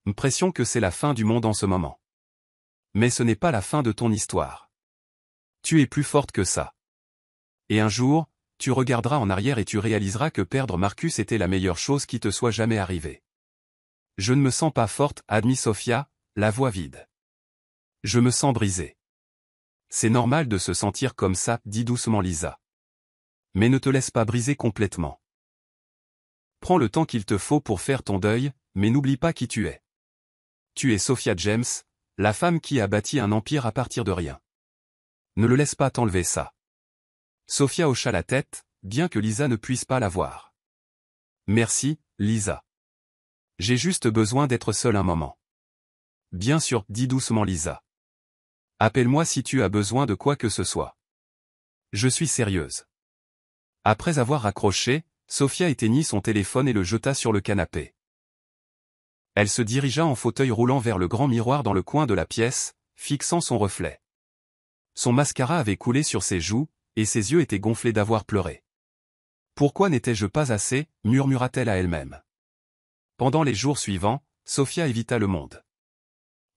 M'impression que c'est la fin du monde en ce moment. Mais ce n'est pas la fin de ton histoire. Tu es plus forte que ça. Et un jour, tu regarderas en arrière et tu réaliseras que perdre Marcus était la meilleure chose qui te soit jamais arrivée. Je ne me sens pas forte, admit Sophia, la voix vide. Je me sens brisée. C'est normal de se sentir comme ça, dit doucement Lisa. Mais ne te laisse pas briser complètement. Prends le temps qu'il te faut pour faire ton deuil, mais n'oublie pas qui tu es. Tu es Sophia James, la femme qui a bâti un empire à partir de rien. Ne le laisse pas t'enlever ça. Sophia hocha la tête, bien que Lisa ne puisse pas la voir. Merci, Lisa. J'ai juste besoin d'être seule un moment. Bien sûr, dit doucement Lisa. Appelle-moi si tu as besoin de quoi que ce soit. Je suis sérieuse. Après avoir raccroché, Sophia éteignit son téléphone et le jeta sur le canapé. Elle se dirigea en fauteuil roulant vers le grand miroir dans le coin de la pièce, fixant son reflet. Son mascara avait coulé sur ses joues, et ses yeux étaient gonflés d'avoir pleuré. Pourquoi n'étais-je pas assez, murmura-t-elle à elle-même. Pendant les jours suivants, Sophia évita le monde.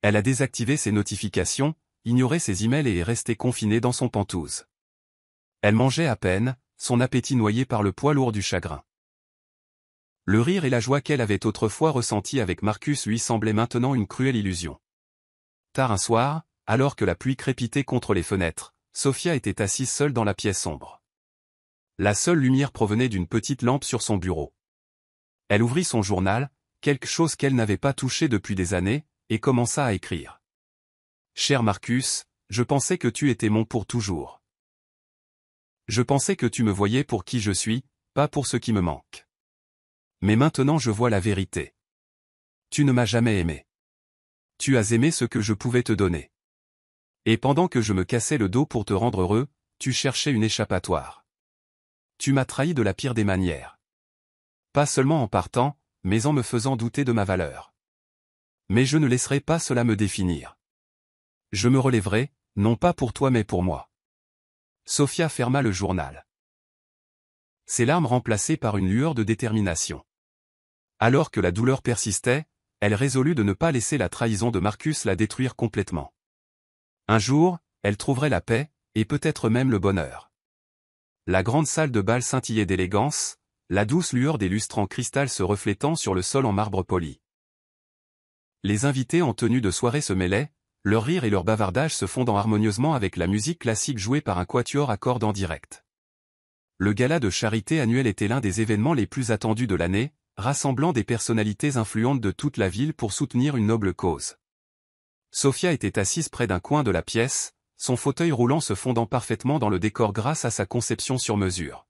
Elle a désactivé ses notifications, ignoré ses emails et est restée confinée dans son pentouse. Elle mangeait à peine, son appétit noyé par le poids lourd du chagrin. Le rire et la joie qu'elle avait autrefois ressentis avec Marcus lui semblaient maintenant une cruelle illusion. Tard un soir, alors que la pluie crépitait contre les fenêtres, Sophia était assise seule dans la pièce sombre. La seule lumière provenait d'une petite lampe sur son bureau. Elle ouvrit son journal, quelque chose qu'elle n'avait pas touché depuis des années, et commença à écrire. « Cher Marcus, je pensais que tu étais mon pour toujours. Je pensais que tu me voyais pour qui je suis, pas pour ce qui me manque. Mais maintenant je vois la vérité. Tu ne m'as jamais aimé. Tu as aimé ce que je pouvais te donner. Et pendant que je me cassais le dos pour te rendre heureux, tu cherchais une échappatoire. Tu m'as trahi de la pire des manières. Pas seulement en partant, mais en me faisant douter de ma valeur. Mais je ne laisserai pas cela me définir. Je me relèverai, non pas pour toi mais pour moi. » Sophia ferma le journal. Ses larmes remplacées par une lueur de détermination. Alors que la douleur persistait, elle résolut de ne pas laisser la trahison de Marcus la détruire complètement. Un jour, elle trouverait la paix, et peut-être même le bonheur. La grande salle de bal scintillait d'élégance, la douce lueur des lustres en cristal se reflétant sur le sol en marbre poli. Les invités en tenue de soirée se mêlaient, leur rire et leur bavardage se fondant harmonieusement avec la musique classique jouée par un quatuor à cordes en direct. Le gala de charité annuel était l'un des événements les plus attendus de l'année, rassemblant des personnalités influentes de toute la ville pour soutenir une noble cause. Sophia était assise près d'un coin de la pièce, son fauteuil roulant se fondant parfaitement dans le décor grâce à sa conception sur mesure.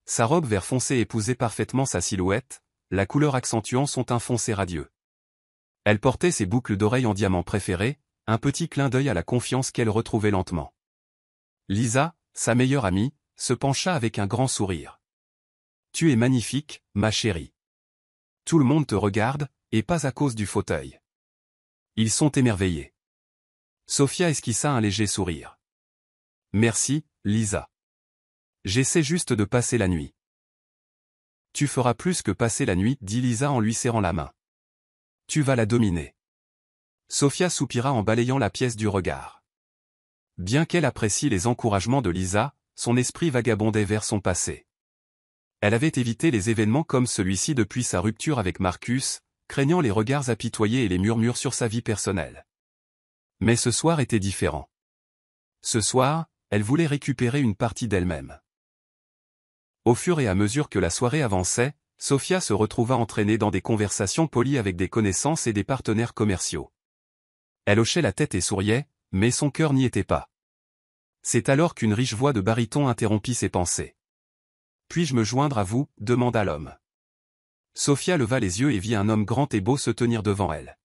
Sa robe vert foncé épousait parfaitement sa silhouette, la couleur accentuant son teint foncé radieux. Elle portait ses boucles d'oreilles en diamant préférées, un petit clin d'œil à la confiance qu'elle retrouvait lentement. Lisa, sa meilleure amie, se pencha avec un grand sourire. « Tu es magnifique, ma chérie. Tout le monde te regarde, et pas à cause du fauteuil. Ils sont émerveillés. » Sophia esquissa un léger sourire. « Merci, Lisa. J'essaie juste de passer la nuit. »« Tu feras plus que passer la nuit, » dit Lisa en lui serrant la main. « Tu vas la dominer. » Sophia soupira en balayant la pièce du regard. Bien qu'elle apprécie les encouragements de Lisa, son esprit vagabondait vers son passé. Elle avait évité les événements comme celui-ci depuis sa rupture avec Marcus, craignant les regards apitoyés et les murmures sur sa vie personnelle. Mais ce soir était différent. Ce soir, elle voulait récupérer une partie d'elle-même. Au fur et à mesure que la soirée avançait, Sophia se retrouva entraînée dans des conversations polies avec des connaissances et des partenaires commerciaux. Elle hochait la tête et souriait, mais son cœur n'y était pas. C'est alors qu'une riche voix de baryton interrompit ses pensées. « Puis-je me joindre à vous ?» demanda l'homme. Sophia leva les yeux et vit un homme grand et beau se tenir devant elle.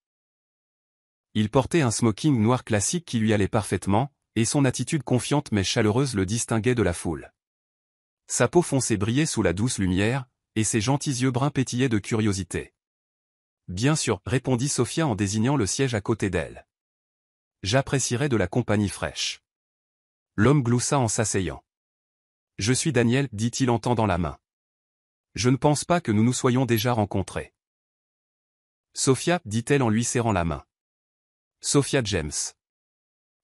Il portait un smoking noir classique qui lui allait parfaitement, et son attitude confiante mais chaleureuse le distinguait de la foule. Sa peau foncée brillait sous la douce lumière, et ses gentils yeux bruns pétillaient de curiosité. « Bien sûr, » répondit Sophia en désignant le siège à côté d'elle. « J'apprécierais de la compagnie fraîche. » L'homme gloussa en s'asseyant. « Je suis Daniel, » dit-il en tendant la main. « Je ne pense pas que nous nous soyons déjà rencontrés. » Sophia, dit-elle en lui serrant la main. Sophia James.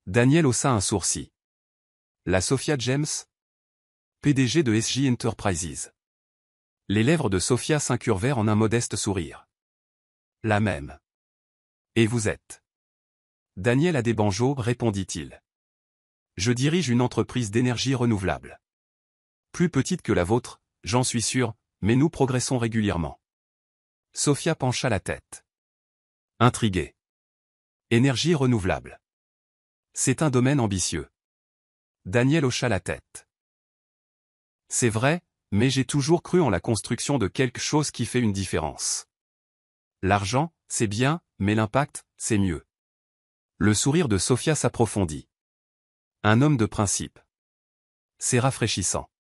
Daniel haussa un sourcil. La Sophia James? PDG de SJ Enterprises. Les lèvres de Sophia s'incurvèrent en un modeste sourire. La même. Et vous êtes? Daniel Adebanjo, répondit-il. Je dirige une entreprise d'énergie renouvelable. Plus petite que la vôtre, j'en suis sûr, mais nous progressons régulièrement. Sophia pencha la tête. Intriguée. Énergie renouvelable. C'est un domaine ambitieux. Daniel hocha la tête. C'est vrai, mais j'ai toujours cru en la construction de quelque chose qui fait une différence. L'argent, c'est bien, mais l'impact, c'est mieux. Le sourire de Sophia s'approfondit. Un homme de principe. C'est rafraîchissant.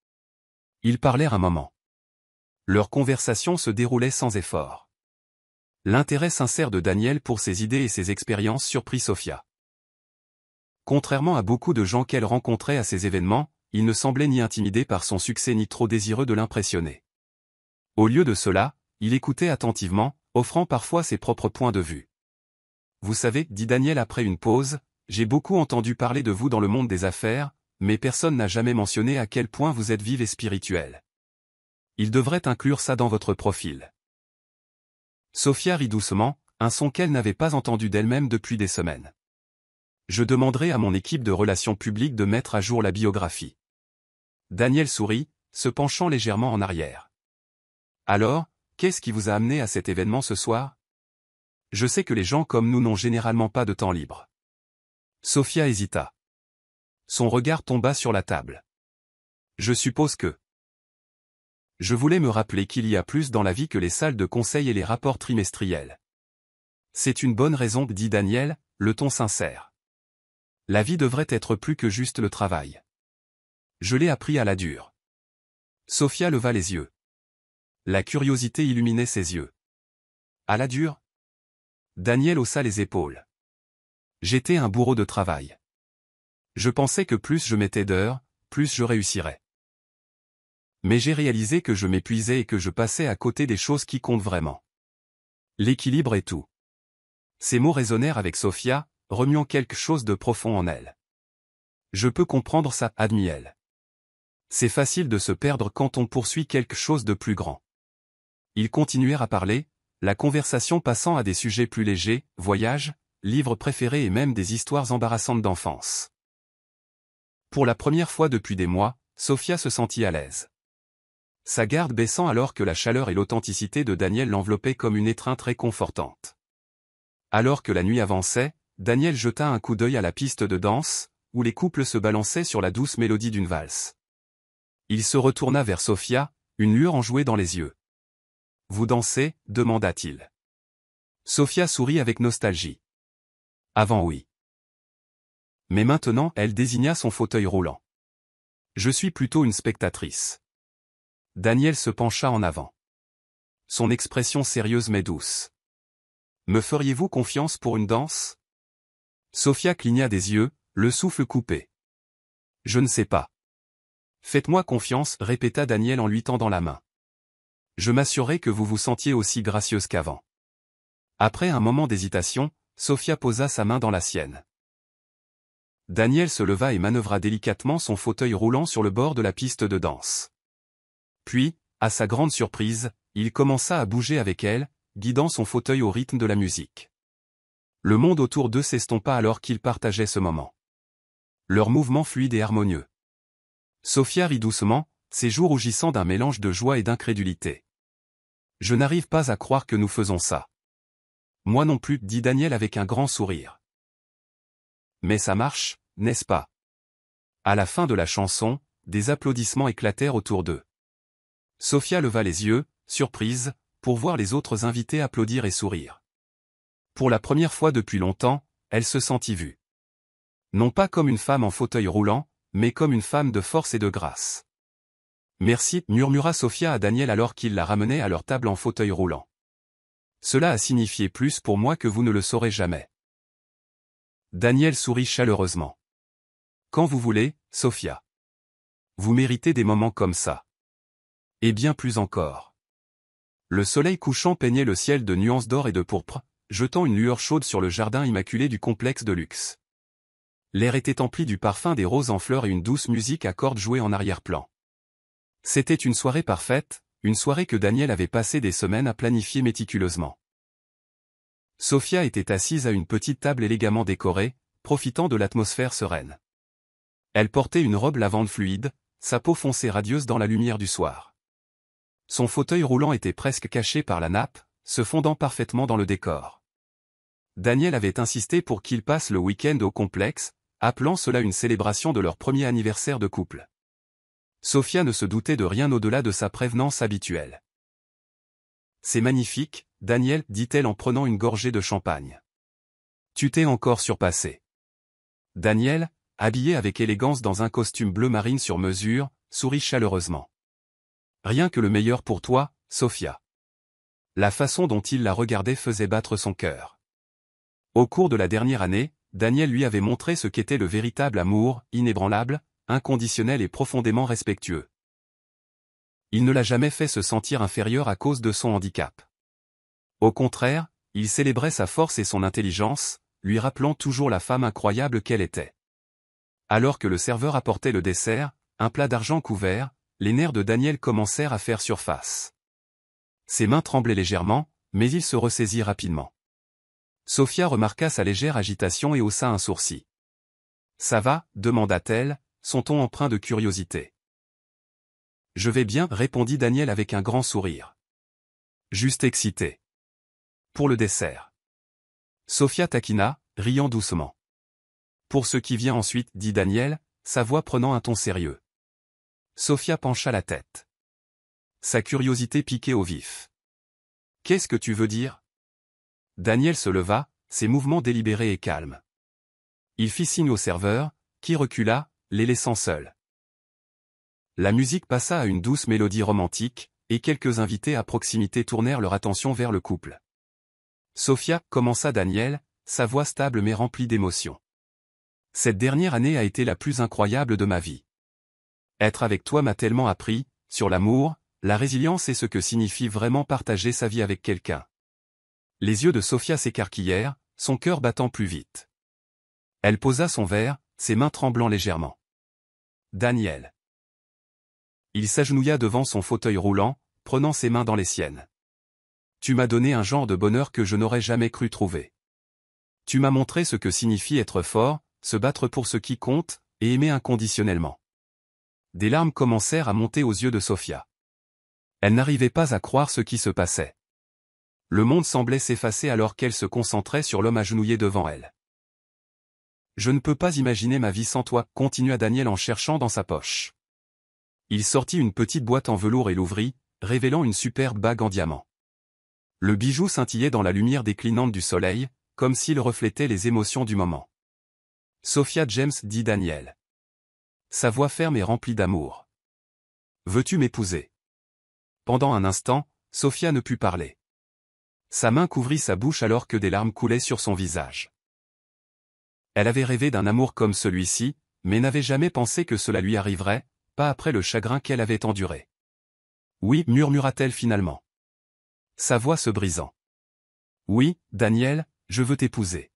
Ils parlèrent un moment. Leur conversation se déroulait sans effort. L'intérêt sincère de Daniel pour ses idées et ses expériences surprit Sophia. Contrairement à beaucoup de gens qu'elle rencontrait à ces événements, il ne semblait ni intimidé par son succès ni trop désireux de l'impressionner. Au lieu de cela, il écoutait attentivement, offrant parfois ses propres points de vue. Vous savez, dit Daniel après une pause, j'ai beaucoup entendu parler de vous dans le monde des affaires, mais personne n'a jamais mentionné à quel point vous êtes vive et spirituelle. Il devrait inclure ça dans votre profil. Sophia rit doucement, un son qu'elle n'avait pas entendu d'elle-même depuis des semaines. Je demanderai à mon équipe de relations publiques de mettre à jour la biographie. Daniel sourit, se penchant légèrement en arrière. Alors, qu'est-ce qui vous a amené à cet événement ce soir? Je sais que les gens comme nous n'ont généralement pas de temps libre. Sophia hésita. Son regard tomba sur la table. Je suppose que... Je voulais me rappeler qu'il y a plus dans la vie que les salles de conseil et les rapports trimestriels. C'est une bonne raison, dit Daniel, le ton sincère. La vie devrait être plus que juste le travail. Je l'ai appris à la dure. Sophia leva les yeux. La curiosité illuminait ses yeux. À la dure? Daniel haussa les épaules. J'étais un bourreau de travail. Je pensais que plus je mettais d'heures, plus je réussirais. Mais j'ai réalisé que je m'épuisais et que je passais à côté des choses qui comptent vraiment. L'équilibre est tout. Ces mots résonnèrent avec Sophia, remuant quelque chose de profond en elle. Je peux comprendre ça, admit-elle. C'est facile de se perdre quand on poursuit quelque chose de plus grand. Ils continuèrent à parler, la conversation passant à des sujets plus légers, voyages, livres préférés et même des histoires embarrassantes d'enfance. Pour la première fois depuis des mois, Sophia se sentit à l'aise. Sa garde baissant alors que la chaleur et l'authenticité de Daniel l'enveloppaient comme une étreinte réconfortante. Alors que la nuit avançait, Daniel jeta un coup d'œil à la piste de danse, où les couples se balançaient sur la douce mélodie d'une valse. Il se retourna vers Sophia, une lueur enjouée dans les yeux. « Vous dansez » demanda-t-il. Sophia sourit avec nostalgie. « Avant oui. » Mais maintenant, elle désigna son fauteuil roulant. « Je suis plutôt une spectatrice. » Daniel se pencha en avant. Son expression sérieuse mais douce. « Me feriez-vous confiance pour une danse ?» Sophia cligna des yeux, le souffle coupé. « Je ne sais pas. »« Faites-moi confiance » répéta Daniel en lui tendant la main. « Je m'assurerai que vous vous sentiez aussi gracieuse qu'avant. » Après un moment d'hésitation, Sophia posa sa main dans la sienne. Daniel se leva et manœuvra délicatement son fauteuil roulant sur le bord de la piste de danse. Puis, à sa grande surprise, il commença à bouger avec elle, guidant son fauteuil au rythme de la musique. Le monde autour d'eux s'estompa alors qu'ils partageaient ce moment. Leur mouvement fluide et harmonieux. Sophia rit doucement, ses joues rougissant d'un mélange de joie et d'incrédulité. « Je n'arrive pas à croire que nous faisons ça. »« Moi non plus, » dit Daniel avec un grand sourire. « Mais ça marche, n'est-ce pas ?» À la fin de la chanson, des applaudissements éclatèrent autour d'eux. Sophia leva les yeux, surprise, pour voir les autres invités applaudir et sourire. Pour la première fois depuis longtemps, elle se sentit vue. Non pas comme une femme en fauteuil roulant, mais comme une femme de force et de grâce. « Merci » murmura Sophia à Daniel alors qu'il la ramenait à leur table en fauteuil roulant. « Cela a signifié plus pour moi que vous ne le saurez jamais. » Daniel sourit chaleureusement. « Quand vous voulez, Sophia. Vous méritez des moments comme ça. Et bien plus encore. » Le soleil couchant peignait le ciel de nuances d'or et de pourpre, jetant une lueur chaude sur le jardin immaculé du complexe de luxe. L'air était empli du parfum des roses en fleurs et une douce musique à cordes jouait en arrière-plan. C'était une soirée parfaite, une soirée que Daniel avait passé des semaines à planifier méticuleusement. Sofia était assise à une petite table élégamment décorée, profitant de l'atmosphère sereine. Elle portait une robe lavande fluide, sa peau foncée radieuse dans la lumière du soir. Son fauteuil roulant était presque caché par la nappe, se fondant parfaitement dans le décor. Daniel avait insisté pour qu'ils passent le week-end au complexe, appelant cela une célébration de leur premier anniversaire de couple. Sofia ne se doutait de rien au-delà de sa prévenance habituelle. « C'est magnifique, Daniel, dit-elle en prenant une gorgée de champagne. Tu t'es encore surpassé. » Daniel, habillé avec élégance dans un costume bleu marine sur mesure, sourit chaleureusement. « Rien que le meilleur pour toi, Sofia. » La façon dont il la regardait faisait battre son cœur. Au cours de la dernière année, Daniel lui avait montré ce qu'était le véritable amour, inébranlable, inconditionnel et profondément respectueux. Il ne l'a jamais fait se sentir inférieur à cause de son handicap. Au contraire, il célébrait sa force et son intelligence, lui rappelant toujours la femme incroyable qu'elle était. Alors que le serveur apportait le dessert, un plat d'argent couvert, les nerfs de Daniel commencèrent à faire surface. Ses mains tremblaient légèrement, mais il se ressaisit rapidement. Sofia remarqua sa légère agitation et haussa un sourcil. « Ça va ?» demanda-t-elle, son ton empreint de curiosité. « Je vais bien » répondit Daniel avec un grand sourire. Juste excité. Pour le dessert. Sofia taquina, riant doucement. Pour ce qui vient ensuite, dit Daniel, sa voix prenant un ton sérieux. Sofia pencha la tête. Sa curiosité piquait au vif. « Qu'est-ce que tu veux dire ?» Daniel se leva, ses mouvements délibérés et calmes. Il fit signe au serveur, qui recula, les laissant seuls. La musique passa à une douce mélodie romantique, et quelques invités à proximité tournèrent leur attention vers le couple. Sofia, commença Daniel, sa voix stable mais remplie d'émotion. Cette dernière année a été la plus incroyable de ma vie. Être avec toi m'a tellement appris, sur l'amour, la résilience et ce que signifie vraiment partager sa vie avec quelqu'un. Les yeux de Sofia s'écarquillèrent, son cœur battant plus vite. Elle posa son verre, ses mains tremblant légèrement. Daniel. Il s'agenouilla devant son fauteuil roulant, prenant ses mains dans les siennes. Tu m'as donné un genre de bonheur que je n'aurais jamais cru trouver. Tu m'as montré ce que signifie être fort, se battre pour ce qui compte, et aimer inconditionnellement. Des larmes commencèrent à monter aux yeux de Sofia. Elle n'arrivait pas à croire ce qui se passait. Le monde semblait s'effacer alors qu'elle se concentrait sur l'homme agenouillé devant elle. « Je ne peux pas imaginer ma vie sans toi » continua Daniel en cherchant dans sa poche. Il sortit une petite boîte en velours et l'ouvrit, révélant une superbe bague en diamant. Le bijou scintillait dans la lumière déclinante du soleil, comme s'il reflétait les émotions du moment. « Sofia James, dit Daniel. » Sa voix ferme et remplie d'amour. « Veux-tu m'épouser ?» Pendant un instant, Sofia ne put parler. Sa main couvrit sa bouche alors que des larmes coulaient sur son visage. Elle avait rêvé d'un amour comme celui-ci, mais n'avait jamais pensé que cela lui arriverait, pas après le chagrin qu'elle avait enduré. « Oui, murmura-t-elle finalement. Sa voix se brisant. « Oui, Daniel, je veux t'épouser. »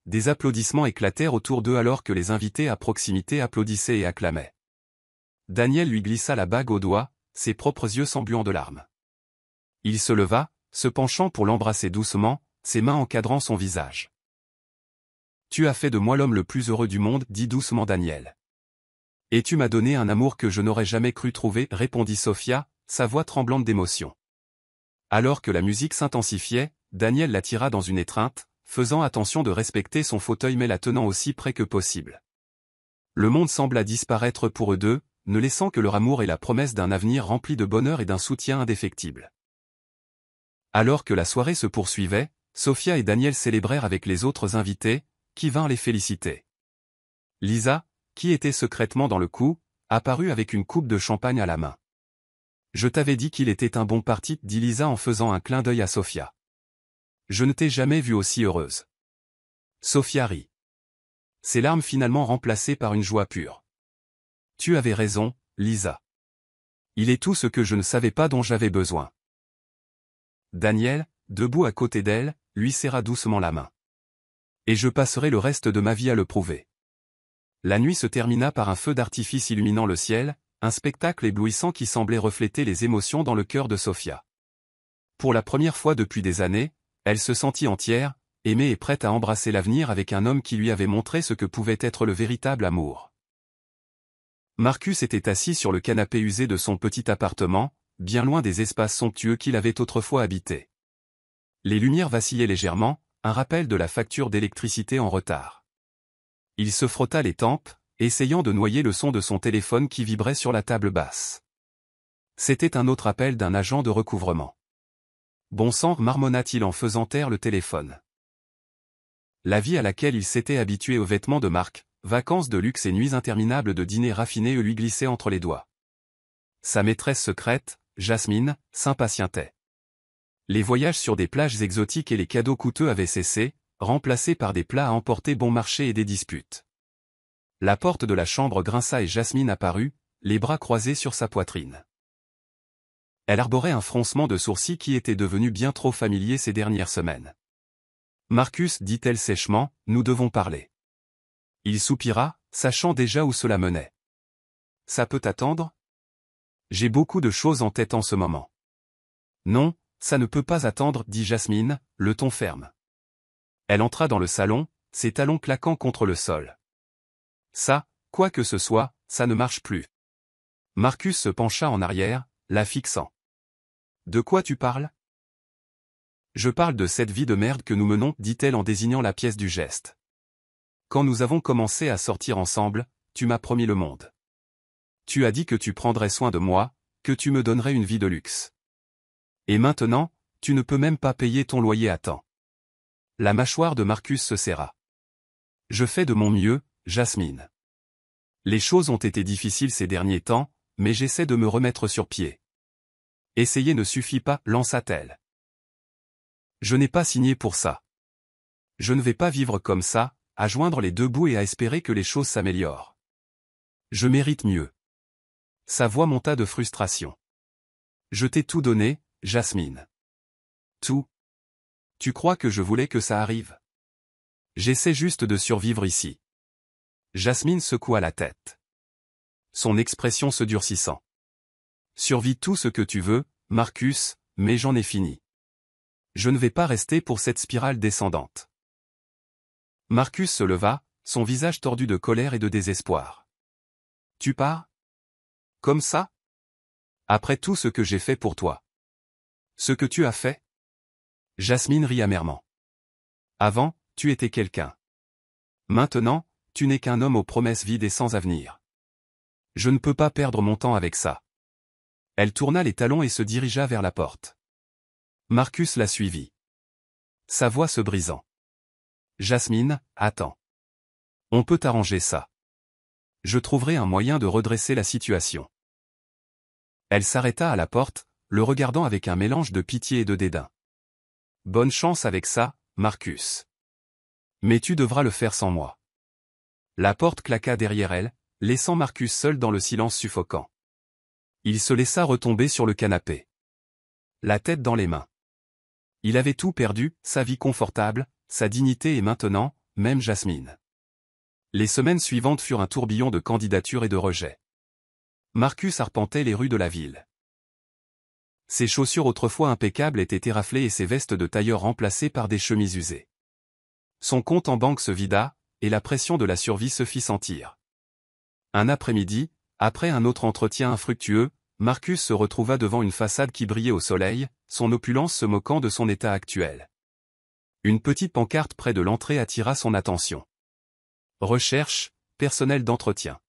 Des applaudissements éclatèrent autour d'eux alors que les invités à proximité applaudissaient et acclamaient. Daniel lui glissa la bague au doigt, ses propres yeux s'embuant de larmes. Il se leva, se penchant pour l'embrasser doucement, ses mains encadrant son visage. « Tu as fait de moi l'homme le plus heureux du monde, dit doucement Daniel. Et tu m'as donné un amour que je n'aurais jamais cru trouver, répondit Sofia, sa voix tremblante d'émotion. Alors que la musique s'intensifiait, Daniel la tira dans une étreinte, faisant attention de respecter son fauteuil mais la tenant aussi près que possible. Le monde sembla disparaître pour eux deux, ne laissant que leur amour et la promesse d'un avenir rempli de bonheur et d'un soutien indéfectible. Alors que la soirée se poursuivait, Sofia et Daniel célébrèrent avec les autres invités, qui vinrent les féliciter. Lisa, qui était secrètement dans le coup, apparut avec une coupe de champagne à la main. « Je t'avais dit qu'il était un bon parti, dit Lisa en faisant un clin d'œil à Sofia. Je ne t'ai jamais vue aussi heureuse. » Sofia rit. Ses larmes finalement remplacées par une joie pure. « Tu avais raison, Lisa. Il est tout ce que je ne savais pas dont j'avais besoin. Daniel, debout à côté d'elle, lui serra doucement la main. Et je passerai le reste de ma vie à le prouver. La nuit se termina par un feu d'artifice illuminant le ciel, un spectacle éblouissant qui semblait refléter les émotions dans le cœur de Sofia. Pour la première fois depuis des années, elle se sentit entière, aimée et prête à embrasser l'avenir avec un homme qui lui avait montré ce que pouvait être le véritable amour. Marcus était assis sur le canapé usé de son petit appartement, bien loin des espaces somptueux qu'il avait autrefois habités. Les lumières vacillaient légèrement, un rappel de la facture d'électricité en retard. Il se frotta les tempes, essayant de noyer le son de son téléphone qui vibrait sur la table basse. C'était un autre appel d'un agent de recouvrement. Bon sang, marmonna-t-il en faisant taire le téléphone. La vie à laquelle il s'était habitué aux vêtements de marque, vacances de luxe et nuits interminables de dîners raffinés lui glissaient entre les doigts. Sa maîtresse secrète, Jasmine, s'impatientait. Les voyages sur des plages exotiques et les cadeaux coûteux avaient cessé, remplacés par des plats à emporter bon marché et des disputes. La porte de la chambre grinça et Jasmine apparut, les bras croisés sur sa poitrine. Elle arborait un froncement de sourcils qui était devenu bien trop familier ces dernières semaines. « Marcus, dit-elle sèchement, nous devons parler. » Il soupira, sachant déjà où cela menait. « Ça peut attendre ? J'ai beaucoup de choses en tête en ce moment. » « Non, ça ne peut pas attendre, dit Jasmine, le ton ferme. Elle entra dans le salon, ses talons claquant contre le sol. Ça, quoi que ce soit, ça ne marche plus. Marcus se pencha en arrière, la fixant. De quoi tu parles ? Je parle de cette vie de merde que nous menons, dit-elle en désignant la pièce du geste. Quand nous avons commencé à sortir ensemble, tu m'as promis le monde. Tu as dit que tu prendrais soin de moi, que tu me donnerais une vie de luxe. Et maintenant, tu ne peux même pas payer ton loyer à temps. La mâchoire de Marcus se serra. Je fais de mon mieux, Jasmine. Les choses ont été difficiles ces derniers temps, mais j'essaie de me remettre sur pied. Essayer ne suffit pas, lança-t-elle. Je n'ai pas signé pour ça. Je ne vais pas vivre comme ça, à joindre les deux bouts et à espérer que les choses s'améliorent. Je mérite mieux. Sa voix monta de frustration. Je t'ai tout donné, Jasmine. Tout. Tu crois que je voulais que ça arrive ? J'essaie juste de survivre ici. Jasmine secoua la tête. Son expression se durcissant. Survis tout ce que tu veux, Marcus, mais j'en ai fini. Je ne vais pas rester pour cette spirale descendante. Marcus se leva, son visage tordu de colère et de désespoir. Tu pars ? Comme ça ? Après tout ce que j'ai fait pour toi. Ce que tu as fait ? Jasmine rit amèrement. Avant, tu étais quelqu'un. Maintenant, tu n'es qu'un homme aux promesses vides et sans avenir. Je ne peux pas perdre mon temps avec ça. Elle tourna les talons et se dirigea vers la porte. Marcus la suivit. Sa voix se brisant. Jasmine, attends. On peut arranger ça. Je trouverai un moyen de redresser la situation. Elle s'arrêta à la porte, le regardant avec un mélange de pitié et de dédain. Bonne chance avec ça, Marcus. Mais tu devras le faire sans moi. La porte claqua derrière elle, laissant Marcus seul dans le silence suffocant. Il se laissa retomber sur le canapé. La tête dans les mains. Il avait tout perdu, sa vie confortable, sa dignité et maintenant, même Jasmine. Les semaines suivantes furent un tourbillon de candidatures et de rejets. Marcus arpentait les rues de la ville. Ses chaussures autrefois impeccables étaient éraflées et ses vestes de tailleur remplacées par des chemises usées. Son compte en banque se vida, et la pression de la survie se fit sentir. Un après-midi, après un autre entretien infructueux, Marcus se retrouva devant une façade qui brillait au soleil, son opulence se moquant de son état actuel. Une petite pancarte près de l'entrée attira son attention. Recherche, personnel d'entretien.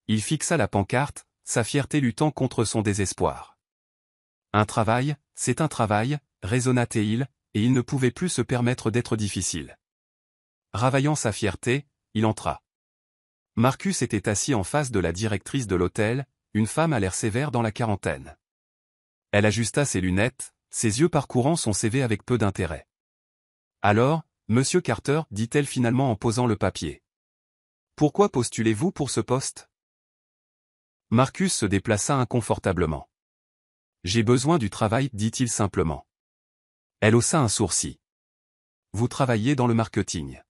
Il fixa la pancarte, sa fierté luttant contre son désespoir. Un travail, c'est un travail, raisonna-t-il, et il ne pouvait plus se permettre d'être difficile. Ravaillant sa fierté, il entra. Marcus était assis en face de la directrice de l'hôtel, une femme à l'air sévère dans la quarantaine. Elle ajusta ses lunettes, ses yeux parcourant son CV avec peu d'intérêt. Alors, Monsieur Carter, dit-elle finalement en posant le papier. Pourquoi postulez-vous pour ce poste ? Marcus se déplaça inconfortablement. J'ai besoin du travail, dit-il simplement. Elle haussa un sourcil. Vous travaillez dans le marketing.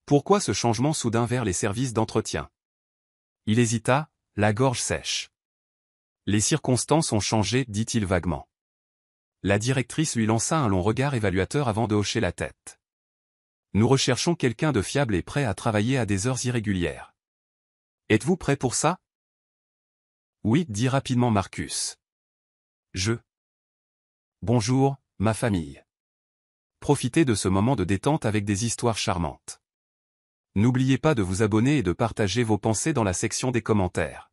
Pourquoi ce changement soudain vers les services d'entretien? Il hésita, la gorge sèche. Les circonstances ont changé, dit-il vaguement. La directrice lui lança un long regard évaluateur avant de hocher la tête. Nous recherchons quelqu'un de fiable et prêt à travailler à des heures irrégulières. Êtes-vous prêt pour ça? Oui, dit rapidement Marcus. Bonjour, ma famille. Profitez de ce moment de détente avec des histoires charmantes. N'oubliez pas de vous abonner et de partager vos pensées dans la section des commentaires.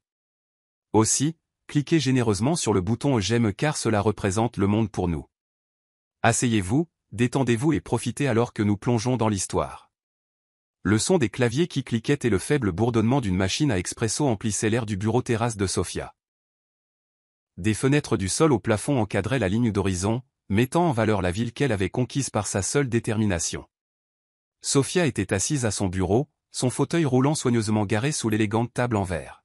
Aussi, cliquez généreusement sur le bouton j'aime car cela représente le monde pour nous. Asseyez-vous, détendez-vous et profitez alors que nous plongeons dans l'histoire. Le son des claviers qui cliquaient et le faible bourdonnement d'une machine à expresso emplissaient l'air du bureau terrasse de Sofia. Des fenêtres du sol au plafond encadraient la ligne d'horizon, mettant en valeur la ville qu'elle avait conquise par sa seule détermination. Sofia était assise à son bureau, son fauteuil roulant soigneusement garé sous l'élégante table en verre.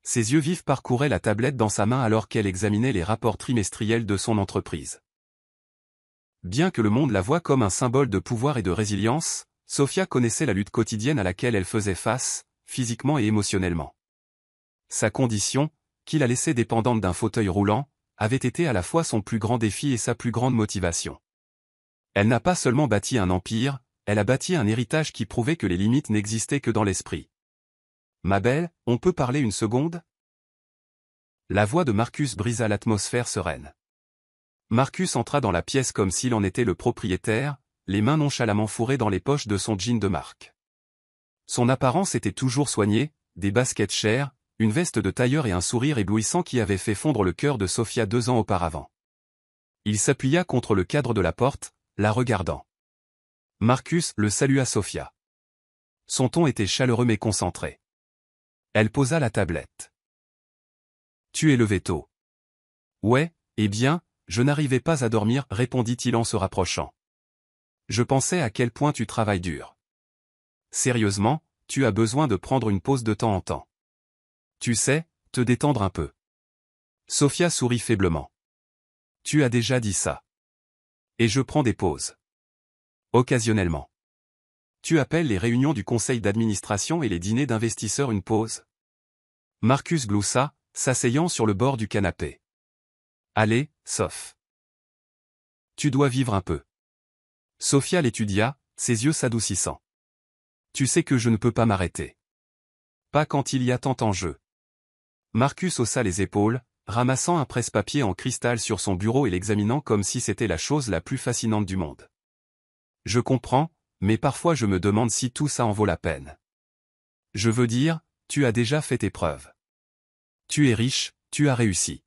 Ses yeux vifs parcouraient la tablette dans sa main alors qu'elle examinait les rapports trimestriels de son entreprise. Bien que le monde la voie comme un symbole de pouvoir et de résilience, Sofia connaissait la lutte quotidienne à laquelle elle faisait face, physiquement et émotionnellement. Sa condition, qui la laissait dépendante d'un fauteuil roulant, avait été à la fois son plus grand défi et sa plus grande motivation. Elle n'a pas seulement bâti un empire, elle a bâti un héritage qui prouvait que les limites n'existaient que dans l'esprit. Ma belle, on peut parler une seconde? La voix de Marcus brisa l'atmosphère sereine. Marcus entra dans la pièce comme s'il en était le propriétaire, les mains nonchalamment fourrées dans les poches de son jean de marque. Son apparence était toujours soignée, des baskets chères, une veste de tailleur et un sourire éblouissant qui avait fait fondre le cœur de Sofia 2 ans auparavant. Il s'appuya contre le cadre de la porte, la regardant. Marcus le salua Sofia. Son ton était chaleureux mais concentré. Elle posa la tablette. Tu es levé tôt. Ouais, eh bien, je n'arrivais pas à dormir, répondit-il en se rapprochant. Je pensais à quel point tu travailles dur. Sérieusement, tu as besoin de prendre une pause de temps en temps. Tu sais, te détendre un peu. Sofia sourit faiblement. Tu as déjà dit ça. Et je prends des pauses. Occasionnellement. Tu appelles les réunions du conseil d'administration et les dîners d'investisseurs une pause? Marcus gloussa, s'asseyant sur le bord du canapé. Allez, Sof. Tu dois vivre un peu. Sofia l'étudia, ses yeux s'adoucissant. Tu sais que je ne peux pas m'arrêter. Pas quand il y a tant en jeu. Marcus haussa les épaules, ramassant un presse-papier en cristal sur son bureau et l'examinant comme si c'était la chose la plus fascinante du monde. Je comprends, mais parfois je me demande si tout ça en vaut la peine. Je veux dire, tu as déjà fait tes preuves. Tu es riche, tu as réussi.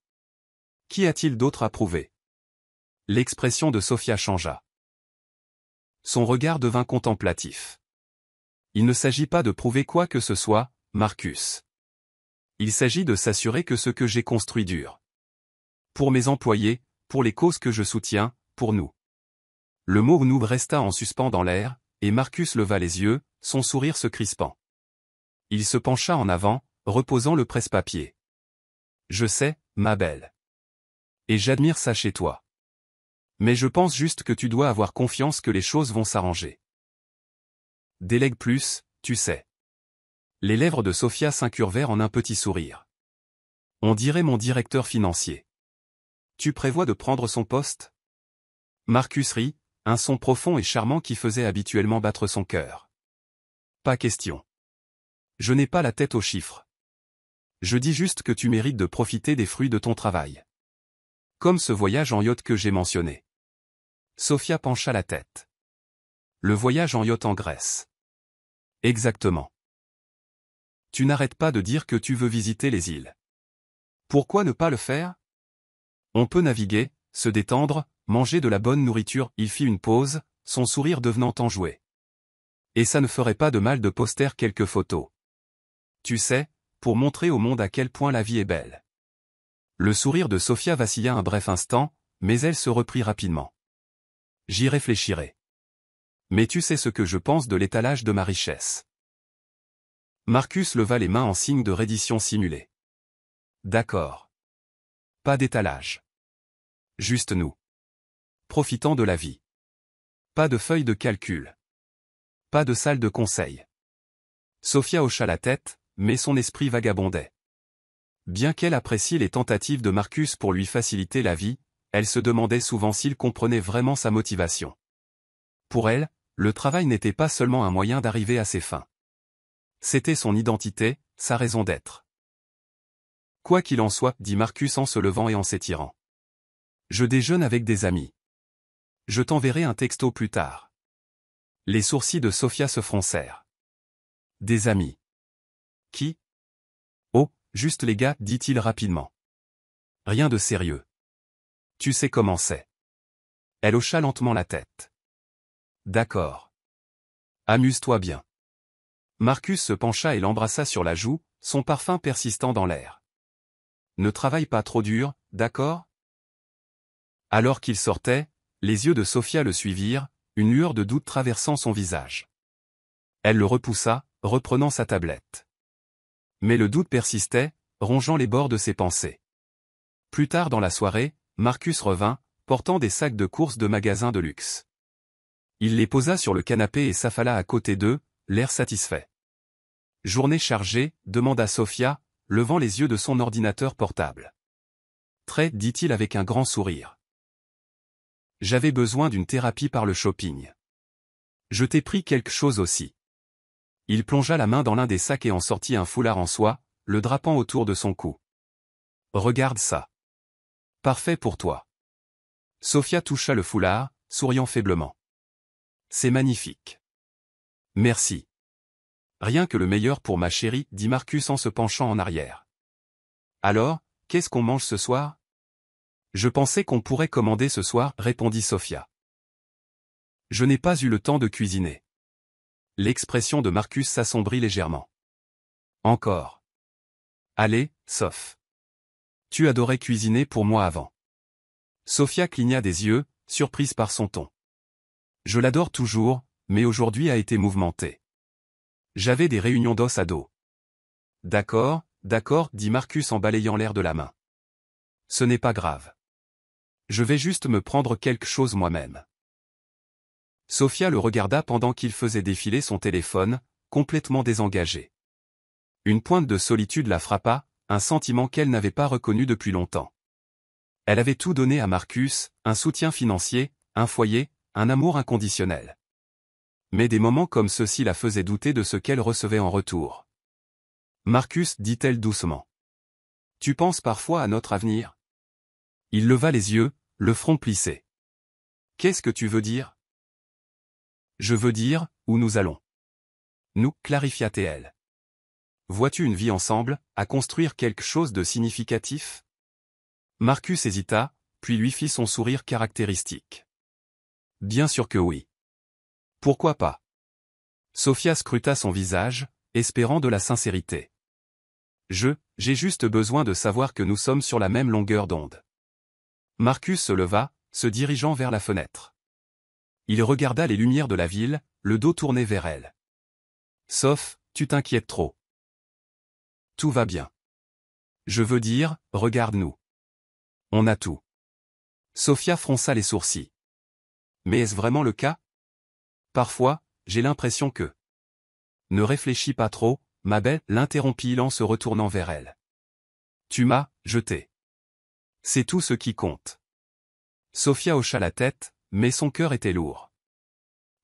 Qu'y a-t-il d'autre à prouver? L'expression de Sofia changea. Son regard devint contemplatif. Il ne s'agit pas de prouver quoi que ce soit, Marcus. Il s'agit de s'assurer que ce que j'ai construit dure. Pour mes employés, pour les causes que je soutiens, pour nous. Le mot nous resta en suspens dans l'air, et Marcus leva les yeux, son sourire se crispant. Il se pencha en avant, reposant le presse-papier. Je sais, ma belle. Et j'admire ça chez toi. Mais je pense juste que tu dois avoir confiance que les choses vont s'arranger. Délègue plus, tu sais. Les lèvres de Sofia s'incurvèrent en un petit sourire. On dirait mon directeur financier. Tu prévois de prendre son poste? Marcus rit, un son profond et charmant qui faisait habituellement battre son cœur. Pas question. Je n'ai pas la tête aux chiffres. Je dis juste que tu mérites de profiter des fruits de ton travail. Comme ce voyage en yacht que j'ai mentionné. Sofia pencha la tête. Le voyage en yacht en Grèce. Exactement. Tu n'arrêtes pas de dire que tu veux visiter les îles. Pourquoi ne pas le faire? On peut naviguer, se détendre, manger de la bonne nourriture. Il fit une pause, son sourire devenant enjoué. Et ça ne ferait pas de mal de poster quelques photos. Tu sais, pour montrer au monde à quel point la vie est belle. Le sourire de Sofia vacilla un bref instant, mais elle se reprit rapidement. J'y réfléchirai. Mais tu sais ce que je pense de l'étalage de ma richesse. Marcus leva les mains en signe de reddition simulée. D'accord. pas d'étalage. Juste nous. Profitant de la vie. Pas de feuille de calcul. Pas de salle de conseil. Sophia hocha la tête, mais son esprit vagabondait. Bien qu'elle apprécie les tentatives de Marcus pour lui faciliter la vie, elle se demandait souvent s'il comprenait vraiment sa motivation. Pour elle, le travail n'était pas seulement un moyen d'arriver à ses fins. C'était son identité, sa raison d'être. Quoi qu'il en soit, dit Marcus en se levant et en s'étirant. Je déjeune avec des amis. Je t'enverrai un texto plus tard. Les sourcils de Sophia se froncèrent. Des amis. Qui? Oh, juste les gars, dit-il rapidement. Rien de sérieux. Tu sais comment c'est. Elle hocha lentement la tête. D'accord. Amuse-toi bien. Marcus se pencha et l'embrassa sur la joue, son parfum persistant dans l'air. Ne travaille pas trop dur, d'accord? Alors qu'il sortait, les yeux de Sophia le suivirent, une lueur de doute traversant son visage. Elle le repoussa, reprenant sa tablette. Mais le doute persistait, rongeant les bords de ses pensées. Plus tard dans la soirée, Marcus revint, portant des sacs de courses de magasins de luxe. Il les posa sur le canapé et s'affala à côté d'eux, l'air satisfait. Journée chargée, demanda Sophia, levant les yeux de son ordinateur portable. Très, dit-il avec un grand sourire. J'avais besoin d'une thérapie par le shopping. Je t'ai pris quelque chose aussi. Il plongea la main dans l'un des sacs et en sortit un foulard en soie, le drapant autour de son cou. Regarde ça. Parfait pour toi. Sophia toucha le foulard, souriant faiblement. C'est magnifique. Merci. Rien que le meilleur pour ma chérie, dit Marcus en se penchant en arrière. Alors, qu'est-ce qu'on mange ce soir? Je pensais qu'on pourrait commander ce soir, répondit Sophia. Je n'ai pas eu le temps de cuisiner. L'expression de Marcus s'assombrit légèrement. Encore. Allez, Soph. Tu adorais cuisiner pour moi avant. Sophia cligna des yeux, surprise par son ton. Je l'adore toujours, mais aujourd'hui a été mouvementé. J'avais des réunions d'os à dos. D'accord, dit Marcus en balayant l'air de la main. Ce n'est pas grave. Je vais juste me prendre quelque chose moi-même. Sophia le regarda pendant qu'il faisait défiler son téléphone, complètement désengagé. Une pointe de solitude la frappa, un sentiment qu'elle n'avait pas reconnu depuis longtemps. Elle avait tout donné à Marcus, un soutien financier, un foyer, un amour inconditionnel. Mais des moments comme ceux-ci la faisaient douter de ce qu'elle recevait en retour. Marcus, dit-elle doucement. Tu penses parfois à notre avenir? Il leva les yeux, le front plissé. Qu'est-ce que tu veux dire? Je veux dire, où nous allons. Nous, clarifia-t-elle. Vois-tu une vie ensemble, à construire quelque chose de significatif? Marcus hésita, puis lui fit son sourire caractéristique. Bien sûr que oui. Pourquoi pas? Sophia scruta son visage, espérant de la sincérité. J'ai juste besoin de savoir que nous sommes sur la même longueur d'onde. Marcus se leva, se dirigeant vers la fenêtre. Il regarda les lumières de la ville, le dos tourné vers elle. Soph, tu t'inquiètes trop. Tout va bien. Je veux dire, regarde-nous. On a tout. Sophia fronça les sourcils. Mais est-ce vraiment le cas? Parfois, j'ai l'impression que... Ne réfléchis pas trop, ma belle, l'interrompit-il en se retournant vers elle. Tu m'as jeté. C'est tout ce qui compte. Sophia hocha la tête, mais son cœur était lourd.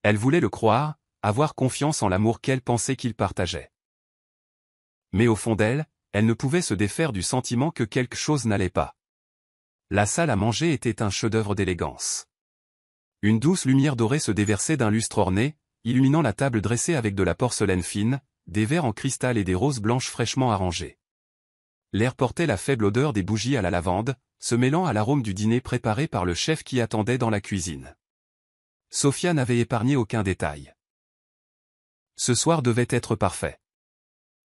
Elle voulait le croire, avoir confiance en l'amour qu'elle pensait qu'il partageait. Mais au fond d'elle, elle ne pouvait se défaire du sentiment que quelque chose n'allait pas. La salle à manger était un chef-d'œuvre d'élégance. Une douce lumière dorée se déversait d'un lustre orné, illuminant la table dressée avec de la porcelaine fine, des verres en cristal et des roses blanches fraîchement arrangées. L'air portait la faible odeur des bougies à la lavande, se mêlant à l'arôme du dîner préparé par le chef qui attendait dans la cuisine. Sophia n'avait épargné aucun détail. Ce soir devait être parfait.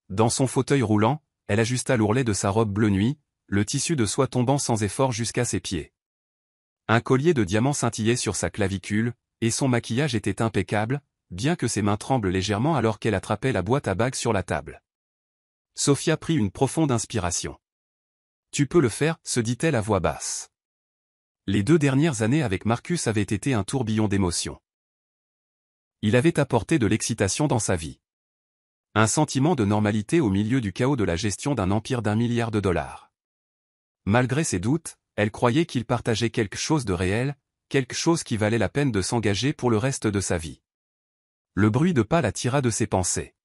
Dans son fauteuil roulant, elle ajusta l'ourlet de sa robe bleu nuit, le tissu de soie tombant sans effort jusqu'à ses pieds. Un collier de diamants scintillait sur sa clavicule, et son maquillage était impeccable, bien que ses mains tremblent légèrement alors qu'elle attrapait la boîte à bagues sur la table. Sophia prit une profonde inspiration. Tu peux le faire, se dit-elle à voix basse. Les 2 dernières années avec Marcus avaient été un tourbillon d'émotions. Il avait apporté de l'excitation dans sa vie. Un sentiment de normalité au milieu du chaos de la gestion d'un empire d'1 milliard de dollars. Malgré ses doutes, elle croyait qu'il partageait quelque chose de réel, quelque chose qui valait la peine de s'engager pour le reste de sa vie. Le bruit de pas la tira de ses pensées.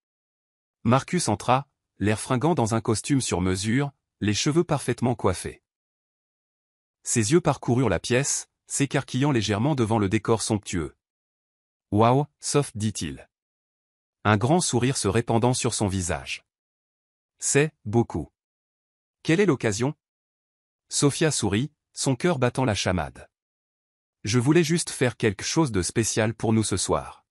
Marcus entra, l'air fringant dans un costume sur mesure, les cheveux parfaitement coiffés. Ses yeux parcoururent la pièce, s'écarquillant légèrement devant le décor somptueux. « Waouh, Soph, dit-il. Un grand sourire se répandant sur son visage. C'est beaucoup. Quelle est l'occasion? Sophia sourit, son cœur battant la chamade. Je voulais juste faire quelque chose de spécial pour nous ce soir.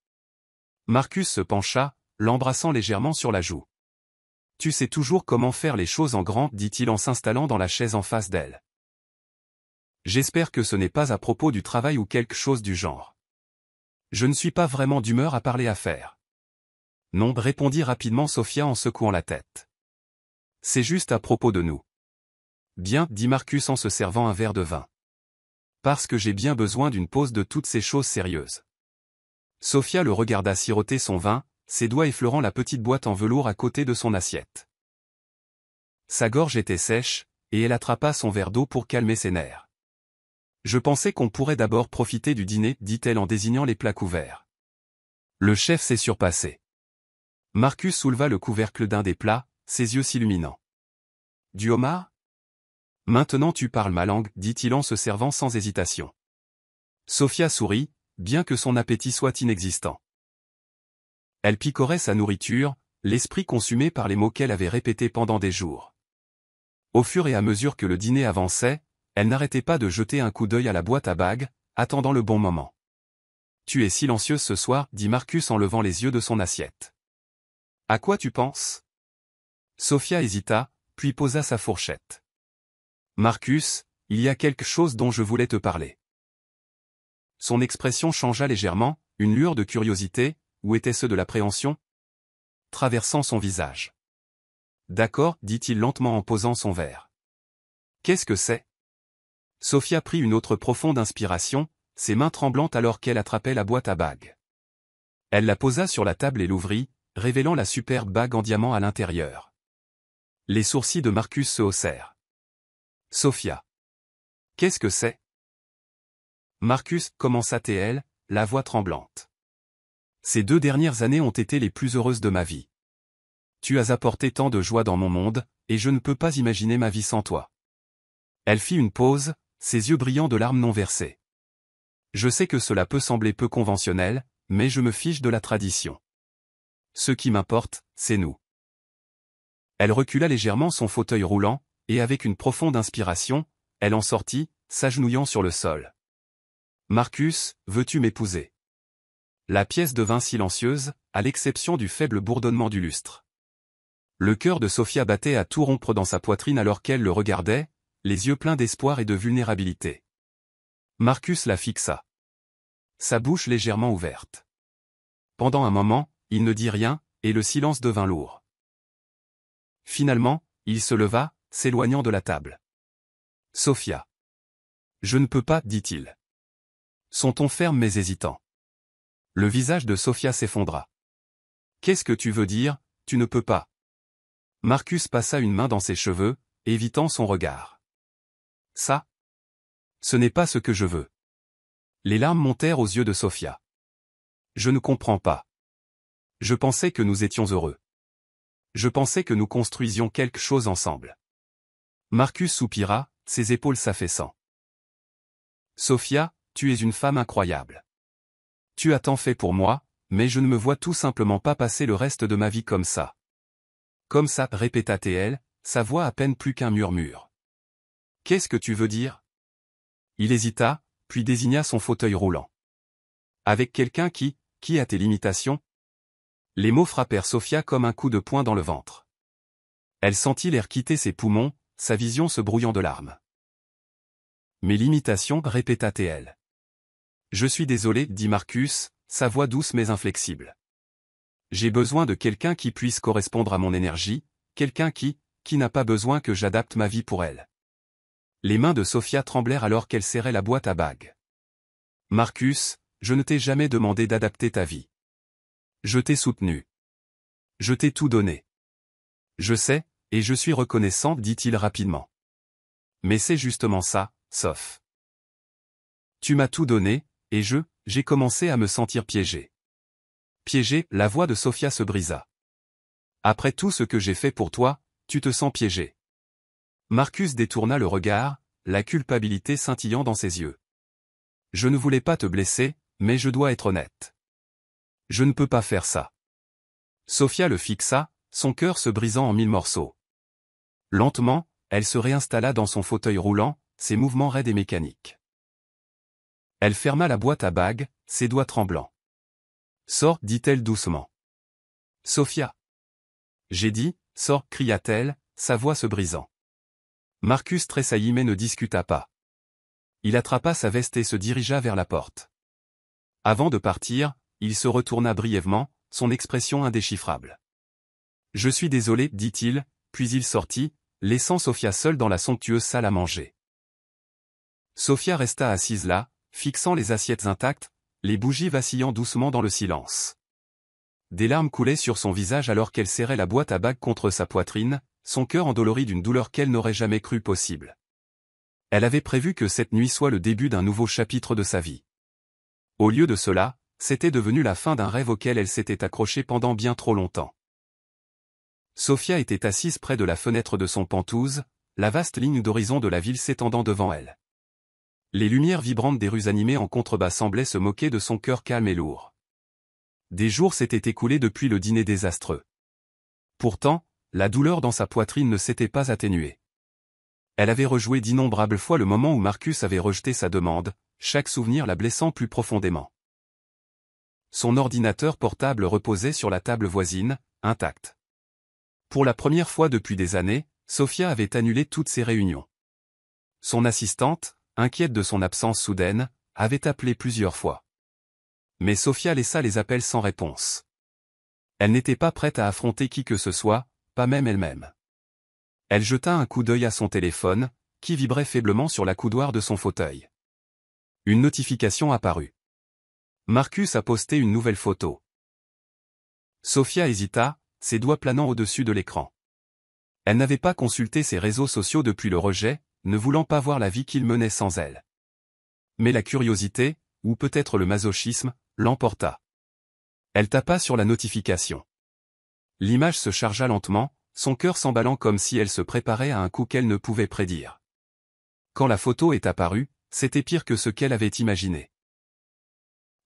Marcus se pencha, l'embrassant légèrement sur la joue. Tu sais toujours comment faire les choses en grand, dit-il en s'installant dans la chaise en face d'elle. J'espère que ce n'est pas à propos du travail ou quelque chose du genre. Je ne suis pas vraiment d'humeur à parler affaires. Non, répondit rapidement Sophia en secouant la tête. C'est juste à propos de nous. Bien, dit Marcus en se servant un verre de vin. Parce que j'ai bien besoin d'une pause de toutes ces choses sérieuses. Sophia le regarda siroter son vin, ses doigts effleurant la petite boîte en velours à côté de son assiette. Sa gorge était sèche, et elle attrapa son verre d'eau pour calmer ses nerfs. Je pensais qu'on pourrait d'abord profiter du dîner, dit-elle en désignant les plats couverts. Le chef s'est surpassé. Marcus souleva le couvercle d'un des plats, ses yeux s'illuminant. Du homard? Maintenant tu parles ma langue, dit-il en se servant sans hésitation. Sophia sourit, bien que son appétit soit inexistant. Elle picorait sa nourriture, l'esprit consumé par les mots qu'elle avait répétés pendant des jours. Au fur et à mesure que le dîner avançait, elle n'arrêtait pas de jeter un coup d'œil à la boîte à bagues, attendant le bon moment. « Tu es silencieuse ce soir, dit Marcus en levant les yeux de son assiette. À quoi tu penses? Sophia hésita, puis posa sa fourchette. Marcus, il y a quelque chose dont je voulais te parler. Son expression changea légèrement, une lueur de curiosité, ou était-ce de l'appréhension? Traversant son visage. D'accord, dit-il lentement en posant son verre. Qu'est-ce que c'est? Sophia prit une autre profonde inspiration, ses mains tremblantes alors qu'elle attrapait la boîte à bagues. Elle la posa sur la table et l'ouvrit, révélant la superbe bague en diamant à l'intérieur. Les sourcils de Marcus se haussèrent. Sophia. Qu'est-ce que c'est? Marcus, commença-t-elle, la voix tremblante. Ces 2 dernières années ont été les plus heureuses de ma vie. Tu as apporté tant de joie dans mon monde, et je ne peux pas imaginer ma vie sans toi. Elle fit une pause, ses yeux brillants de larmes non versées. Je sais que cela peut sembler peu conventionnel, mais je me fiche de la tradition. Ce qui m'importe, c'est nous. Elle recula légèrement son fauteuil roulant, et avec une profonde inspiration, elle en sortit, s'agenouillant sur le sol. Marcus, veux-tu m'épouser? La pièce devint silencieuse, à l'exception du faible bourdonnement du lustre. Le cœur de Sophia battait à tout rompre dans sa poitrine alors qu'elle le regardait, les yeux pleins d'espoir et de vulnérabilité. Marcus la fixa. Sa bouche légèrement ouverte. Pendant un moment, il ne dit rien, et le silence devint lourd. Finalement, il se leva, s'éloignant de la table. Sophia. Je ne peux pas, dit-il. Son ton ferme mais hésitant. Le visage de Sophia s'effondra. Qu'est-ce que tu veux dire, tu ne peux pas? Marcus passa une main dans ses cheveux, évitant son regard. Ça? Ce n'est pas ce que je veux. Les larmes montèrent aux yeux de Sophia. Je ne comprends pas. Je pensais que nous étions heureux. Je pensais que nous construisions quelque chose ensemble. Marcus soupira, ses épaules s'affaissant. Sophia, tu es une femme incroyable. Tu as tant fait pour moi, mais je ne me vois tout simplement pas passer le reste de ma vie comme ça. Comme ça, répéta-t-elle, sa voix à peine plus qu'un murmure. Qu'est-ce que tu veux dire? Il hésita, puis désigna son fauteuil roulant. Avec quelqu'un qui a tes limitations? Les mots frappèrent Sophia comme un coup de poing dans le ventre. Elle sentit l'air quitter ses poumons, sa vision se brouillant de larmes. Mes limitations, répéta-t-elle. Je suis désolé, dit Marcus, sa voix douce mais inflexible. J'ai besoin de quelqu'un qui puisse correspondre à mon énergie, quelqu'un qui n'a pas besoin que j'adapte ma vie pour elle. Les mains de Sophia tremblèrent alors qu'elle serrait la boîte à bagues. Marcus, je ne t'ai jamais demandé d'adapter ta vie. Je t'ai soutenu. Je t'ai tout donné. Je sais, et je suis reconnaissant, dit-il rapidement. Mais c'est justement ça, Soph. Tu m'as tout donné, et j'ai commencé à me sentir piégé. Piégé, la voix de Sophia se brisa. Après tout ce que j'ai fait pour toi, tu te sens piégé. Marcus détourna le regard, la culpabilité scintillant dans ses yeux. Je ne voulais pas te blesser, mais je dois être honnête. Je ne peux pas faire ça. Sophia le fixa, son cœur se brisant en 1000 morceaux. Lentement, elle se réinstalla dans son fauteuil roulant, ses mouvements raides et mécaniques. Elle ferma la boîte à bagues, ses doigts tremblants. Sors, dit-elle doucement. Sophia. J'ai dit, sors, cria-t-elle, sa voix se brisant. Marcus tressaillit mais ne discuta pas. Il attrapa sa veste et se dirigea vers la porte. Avant de partir, il se retourna brièvement, son expression indéchiffrable. Je suis désolé, dit-il, puis il sortit, laissant Sophia seule dans la somptueuse salle à manger. Sophia resta assise là, fixant les assiettes intactes, les bougies vacillant doucement dans le silence. Des larmes coulaient sur son visage alors qu'elle serrait la boîte à bagues contre sa poitrine, son cœur endolori d'une douleur qu'elle n'aurait jamais cru possible. Elle avait prévu que cette nuit soit le début d'un nouveau chapitre de sa vie. Au lieu de cela, c'était devenu la fin d'un rêve auquel elle s'était accrochée pendant bien trop longtemps. Sophia était assise près de la fenêtre de son penthouse, la vaste ligne d'horizon de la ville s'étendant devant elle. Les lumières vibrantes des rues animées en contrebas semblaient se moquer de son cœur calme et lourd. Des jours s'étaient écoulés depuis le dîner désastreux. Pourtant, la douleur dans sa poitrine ne s'était pas atténuée. Elle avait rejoué d'innombrables fois le moment où Marcus avait rejeté sa demande, chaque souvenir la blessant plus profondément. Son ordinateur portable reposait sur la table voisine, intact. Pour la première fois depuis des années, Sophia avait annulé toutes ses réunions. Son assistante, inquiète de son absence soudaine, avait appelé plusieurs fois. Mais Sophia laissa les appels sans réponse. Elle n'était pas prête à affronter qui que ce soit, pas même elle-même. Elle jeta un coup d'œil à son téléphone, qui vibrait faiblement sur la coudoir de son fauteuil. Une notification apparut. Marcus a posté une nouvelle photo. Sophia hésita, ses doigts planant au-dessus de l'écran. Elle n'avait pas consulté ses réseaux sociaux depuis le rejet, ne voulant pas voir la vie qu'il menait sans elle. Mais la curiosité, ou peut-être le masochisme, l'emporta. Elle tapa sur la notification. L'image se chargea lentement, son cœur s'emballant comme si elle se préparait à un coup qu'elle ne pouvait prédire. Quand la photo est apparue, c'était pire que ce qu'elle avait imaginé.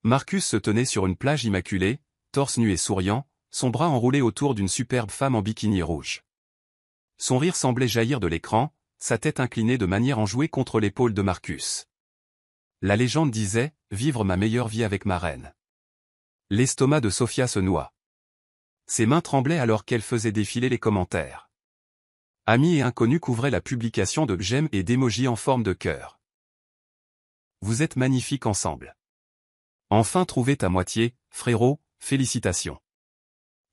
Marcus se tenait sur une plage immaculée, torse nu et souriant, son bras enroulé autour d'une superbe femme en bikini rouge. Son rire semblait jaillir de l'écran, sa tête inclinée de manière enjouée contre l'épaule de Marcus. La légende disait « Vivre ma meilleure vie avec ma reine ». L'estomac de Sophia se noua. Ses mains tremblaient alors qu'elle faisait défiler les commentaires. Amis et inconnus couvraient la publication de j'aime et d'émojis en forme de cœur. Vous êtes magnifiques ensemble. Enfin trouvé ta moitié, frérot, félicitations.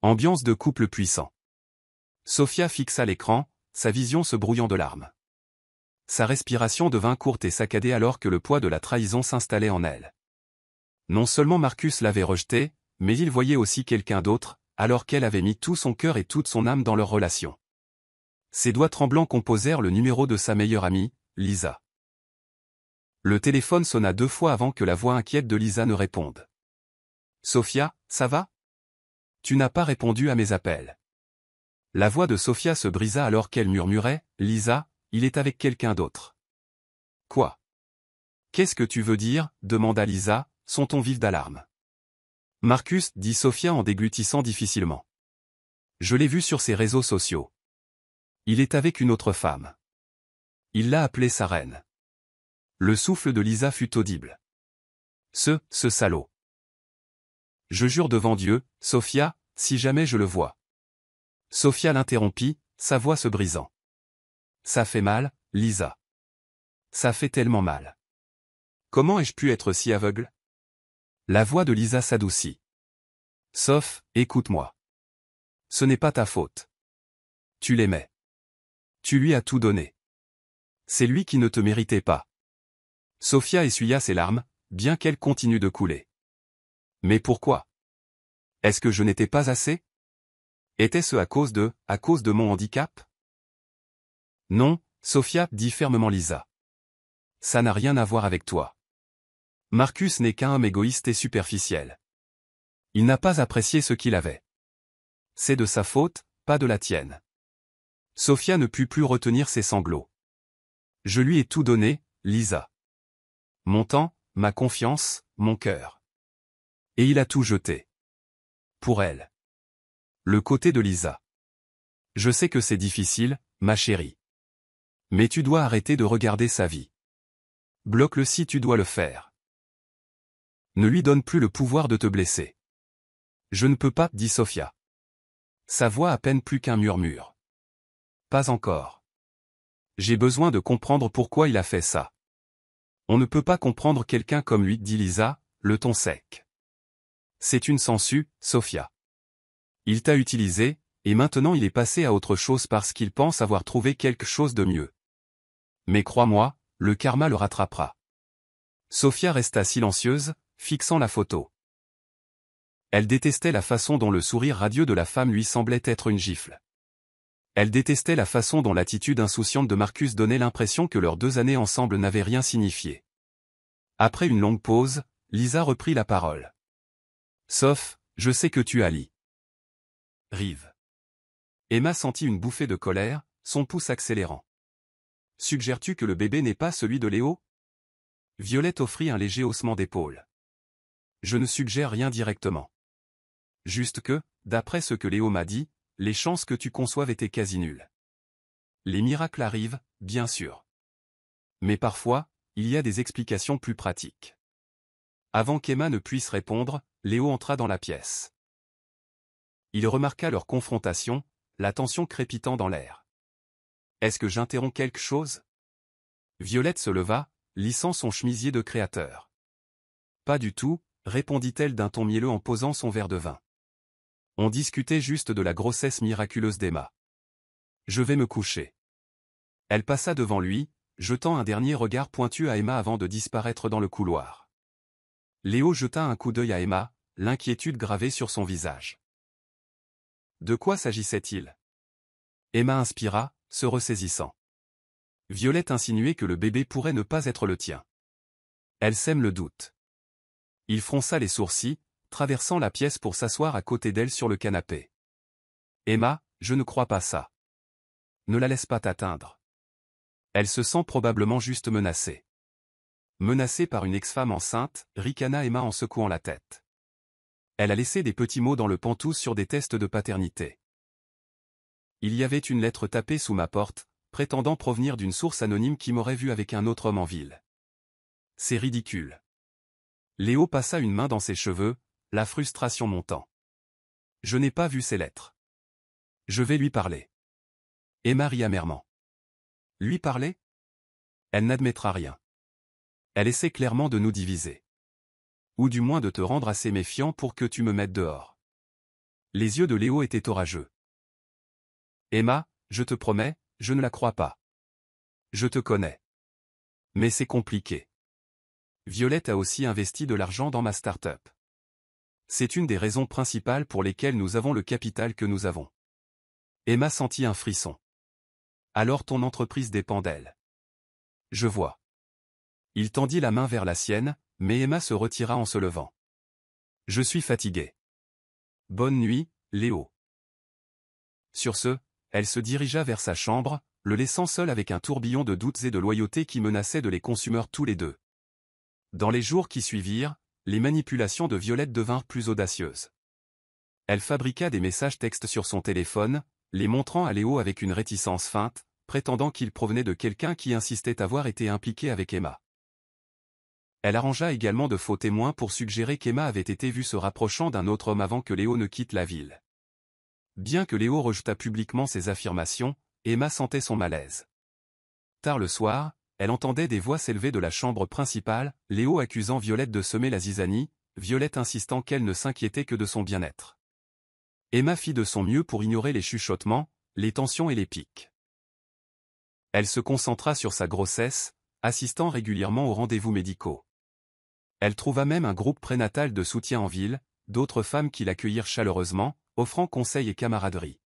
Ambiance de couple puissant. Sophia fixa l'écran, sa vision se brouillant de larmes. Sa respiration devint courte et saccadée alors que le poids de la trahison s'installait en elle. Non seulement Marcus l'avait rejetée, mais il voyait aussi quelqu'un d'autre, alors qu'elle avait mis tout son cœur et toute son âme dans leur relation. Ses doigts tremblants composèrent le numéro de sa meilleure amie, Lisa. Le téléphone sonna 2 fois avant que la voix inquiète de Lisa ne réponde. « Sophia, ça va ? Tu n'as pas répondu à mes appels. » La voix de Sophia se brisa alors qu'elle murmurait « Lisa, il est avec quelqu'un d'autre. » « Quoi ? Qu'est-ce que tu veux dire ?» demanda Lisa, son ton vif d'alarme. « Marcus, dit Sophia en déglutissant difficilement. Je l'ai vu sur ses réseaux sociaux. Il est avec une autre femme. Il l'a appelée sa reine. » Le souffle de Lisa fut audible. Ce salaud. Je jure devant Dieu, Sophia, si jamais je le vois. Sophia l'interrompit, sa voix se brisant. Ça fait mal, Lisa. Ça fait tellement mal. Comment ai-je pu être si aveugle ? La voix de Lisa s'adoucit. Soph, écoute-moi. Ce n'est pas ta faute. Tu l'aimais. Tu lui as tout donné. C'est lui qui ne te méritait pas. Sophia essuya ses larmes, bien qu'elles continuent de couler. Mais pourquoi? Est-ce que je n'étais pas assez? Était-ce à cause de mon handicap? Non, Sophia, dit fermement Lisa. Ça n'a rien à voir avec toi. Marcus n'est qu'un homme égoïste et superficiel. Il n'a pas apprécié ce qu'il avait. C'est de sa faute, pas de la tienne. Sophia ne put plus retenir ses sanglots. Je lui ai tout donné, Lisa. Mon temps, ma confiance, mon cœur. Et il a tout jeté. Pour elle. Le côté de Lisa. Je sais que c'est difficile, ma chérie. Mais tu dois arrêter de regarder sa vie. Bloque-le si tu dois le faire. Ne lui donne plus le pouvoir de te blesser. Je ne peux pas, dit Sophia. Sa voix à peine plus qu'un murmure. Pas encore. J'ai besoin de comprendre pourquoi il a fait ça. On ne peut pas comprendre quelqu'un comme lui, dit Lisa, le ton sec. C'est une sangsue, Sophia. Il t'a utilisé, et maintenant il est passé à autre chose parce qu'il pense avoir trouvé quelque chose de mieux. Mais crois-moi, le karma le rattrapera. Sophia resta silencieuse, fixant la photo. Elle détestait la façon dont le sourire radieux de la femme lui semblait être une gifle. Elle détestait la façon dont l'attitude insouciante de Marcus donnait l'impression que leurs 2 années ensemble n'avaient rien signifié. Après une longue pause, Lisa reprit la parole. Sauf, je sais que tu as li. Rive. Emma sentit une bouffée de colère, son pouce accélérant. Suggères-tu que le bébé n'est pas celui de Léo? Violette offrit un léger haussement d'épaule. Je ne suggère rien directement. Juste que, d'après ce que Léo m'a dit, les chances que tu conçoives étaient quasi nulles. Les miracles arrivent, bien sûr. Mais parfois, il y a des explications plus pratiques. Avant qu'Emma ne puisse répondre, Léo entra dans la pièce. Il remarqua leur confrontation, la tension crépitant dans l'air. Est-ce que j'interromps quelque chose? Violette se leva, lissant son chemisier de créateur. Pas du tout, répondit-elle d'un ton mielleux en posant son verre de vin. On discutait juste de la grossesse miraculeuse d'Emma. Je vais me coucher. Elle passa devant lui, jetant un dernier regard pointu à Emma avant de disparaître dans le couloir. Léo jeta un coup d'œil à Emma, l'inquiétude gravée sur son visage. De quoi s'agissait-il? Emma inspira, se ressaisissant. Violette insinuait que le bébé pourrait ne pas être le tien. Elle sème le doute. Il fronça les sourcils, traversant la pièce pour s'asseoir à côté d'elle sur le canapé. Emma, je ne crois pas ça. Ne la laisse pas t'atteindre. Elle se sent probablement juste menacée. Menacée par une ex-femme enceinte, ricana Emma en secouant la tête. Elle a laissé des petits mots dans le pantouf sur des tests de paternité. Il y avait une lettre tapée sous ma porte, prétendant provenir d'une source anonyme qui m'aurait vu avec un autre homme en ville. C'est ridicule. Léo passa une main dans ses cheveux, la frustration montant. Je n'ai pas vu ces lettres. Je vais lui parler. Emma rit amèrement. Lui parler? Elle n'admettra rien. Elle essaie clairement de nous diviser. Ou du moins de te rendre assez méfiant pour que tu me mettes dehors. Les yeux de Léo étaient orageux. Emma, je te promets, je ne la crois pas. Je te connais. Mais c'est compliqué. Violette a aussi investi de l'argent dans ma start-up. C'est une des raisons principales pour lesquelles nous avons le capital que nous avons. Emma sentit un frisson. Alors ton entreprise dépend d'elle. Je vois. Il tendit la main vers la sienne, mais Emma se retira en se levant. Je suis fatiguée. Bonne nuit, Léo. Sur ce, elle se dirigea vers sa chambre, le laissant seul avec un tourbillon de doutes et de loyauté qui menaçait de les consumer tous les deux. Dans les jours qui suivirent, les manipulations de Violette devinrent plus audacieuses. Elle fabriqua des messages textes sur son téléphone, les montrant à Léo avec une réticence feinte, prétendant qu'ils provenaient de quelqu'un qui insistait avoir été impliqué avec Emma. Elle arrangea également de faux témoins pour suggérer qu'Emma avait été vue se rapprochant d'un autre homme avant que Léo ne quitte la ville. Bien que Léo rejetât publiquement ces affirmations, Emma sentait son malaise. Tard le soir, elle entendait des voix s'élever de la chambre principale, Léo accusant Violette de semer la zizanie, Violette insistant qu'elle ne s'inquiétait que de son bien-être. Emma fit de son mieux pour ignorer les chuchotements, les tensions et les piques. Elle se concentra sur sa grossesse, assistant régulièrement aux rendez-vous médicaux. Elle trouva même un groupe prénatal de soutien en ville, d'autres femmes qui l'accueillirent chaleureusement, offrant conseils et camaraderie.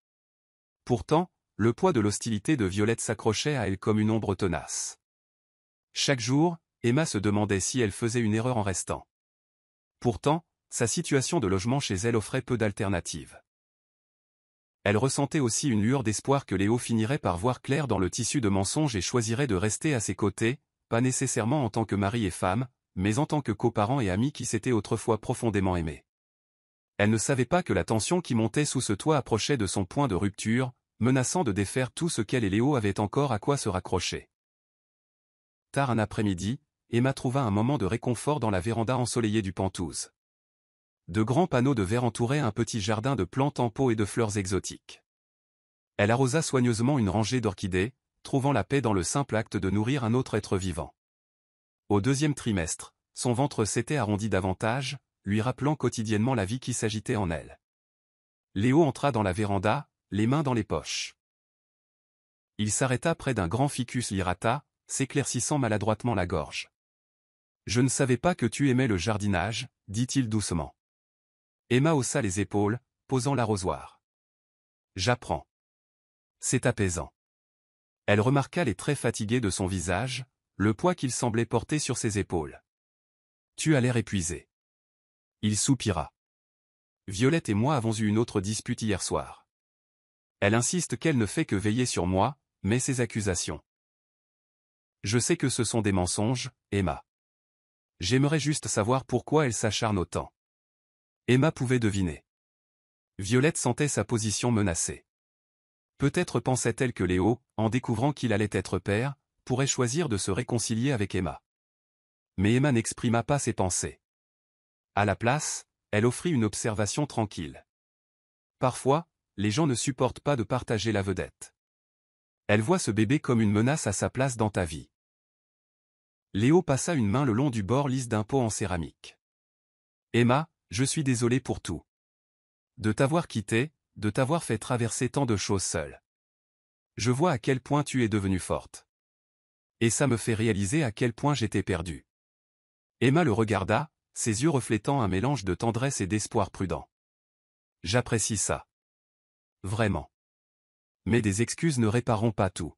Pourtant, le poids de l'hostilité de Violette s'accrochait à elle comme une ombre tenace. Chaque jour, Emma se demandait si elle faisait une erreur en restant. Pourtant, sa situation de logement chez elle offrait peu d'alternatives. Elle ressentait aussi une lueur d'espoir que Léo finirait par voir clair dans le tissu de mensonges et choisirait de rester à ses côtés, pas nécessairement en tant que mari et femme, mais en tant que coparents et amis qui s'étaient autrefois profondément aimés. Elle ne savait pas que la tension qui montait sous ce toit approchait de son point de rupture, menaçant de défaire tout ce qu'elle et Léo avaient encore à quoi se raccrocher. Tard un après-midi, Emma trouva un moment de réconfort dans la véranda ensoleillée du Penthouse. De grands panneaux de verre entouraient un petit jardin de plantes en pot et de fleurs exotiques. Elle arrosa soigneusement une rangée d'orchidées, trouvant la paix dans le simple acte de nourrir un autre être vivant. Au deuxième trimestre, son ventre s'était arrondi davantage, lui rappelant quotidiennement la vie qui s'agitait en elle. Léo entra dans la véranda, les mains dans les poches. Il s'arrêta près d'un grand ficus lyrata, s'éclaircissant maladroitement la gorge. « Je ne savais pas que tu aimais le jardinage, » dit-il doucement. Emma haussa les épaules, posant l'arrosoir. « J'apprends. » C'est apaisant. Elle remarqua les traits fatigués de son visage, le poids qu'il semblait porter sur ses épaules. « Tu as l'air épuisé. » Il soupira. « Violette et moi avons eu une autre dispute hier soir. Elle insiste qu'elle ne fait que veiller sur moi, mais ses accusations. Je sais que ce sont des mensonges, Emma. J'aimerais juste savoir pourquoi elle s'acharne autant. » Emma pouvait deviner. Violette sentait sa position menacée. Peut-être pensait-elle que Léo, en découvrant qu'il allait être père, pourrait choisir de se réconcilier avec Emma. Mais Emma n'exprima pas ses pensées. À la place, elle offrit une observation tranquille. Parfois, les gens ne supportent pas de partager la vedette. Elle voit ce bébé comme une menace à sa place dans ta vie. Léo passa une main le long du bord lisse d'un pot en céramique. Emma, je suis désolé pour tout. De t'avoir quitté, de t'avoir fait traverser tant de choses seule. Je vois à quel point tu es devenue forte. Et ça me fait réaliser à quel point j'étais perdue. Emma le regarda, ses yeux reflétant un mélange de tendresse et d'espoir prudent. J'apprécie ça. Vraiment. Mais des excuses ne répareront pas tout.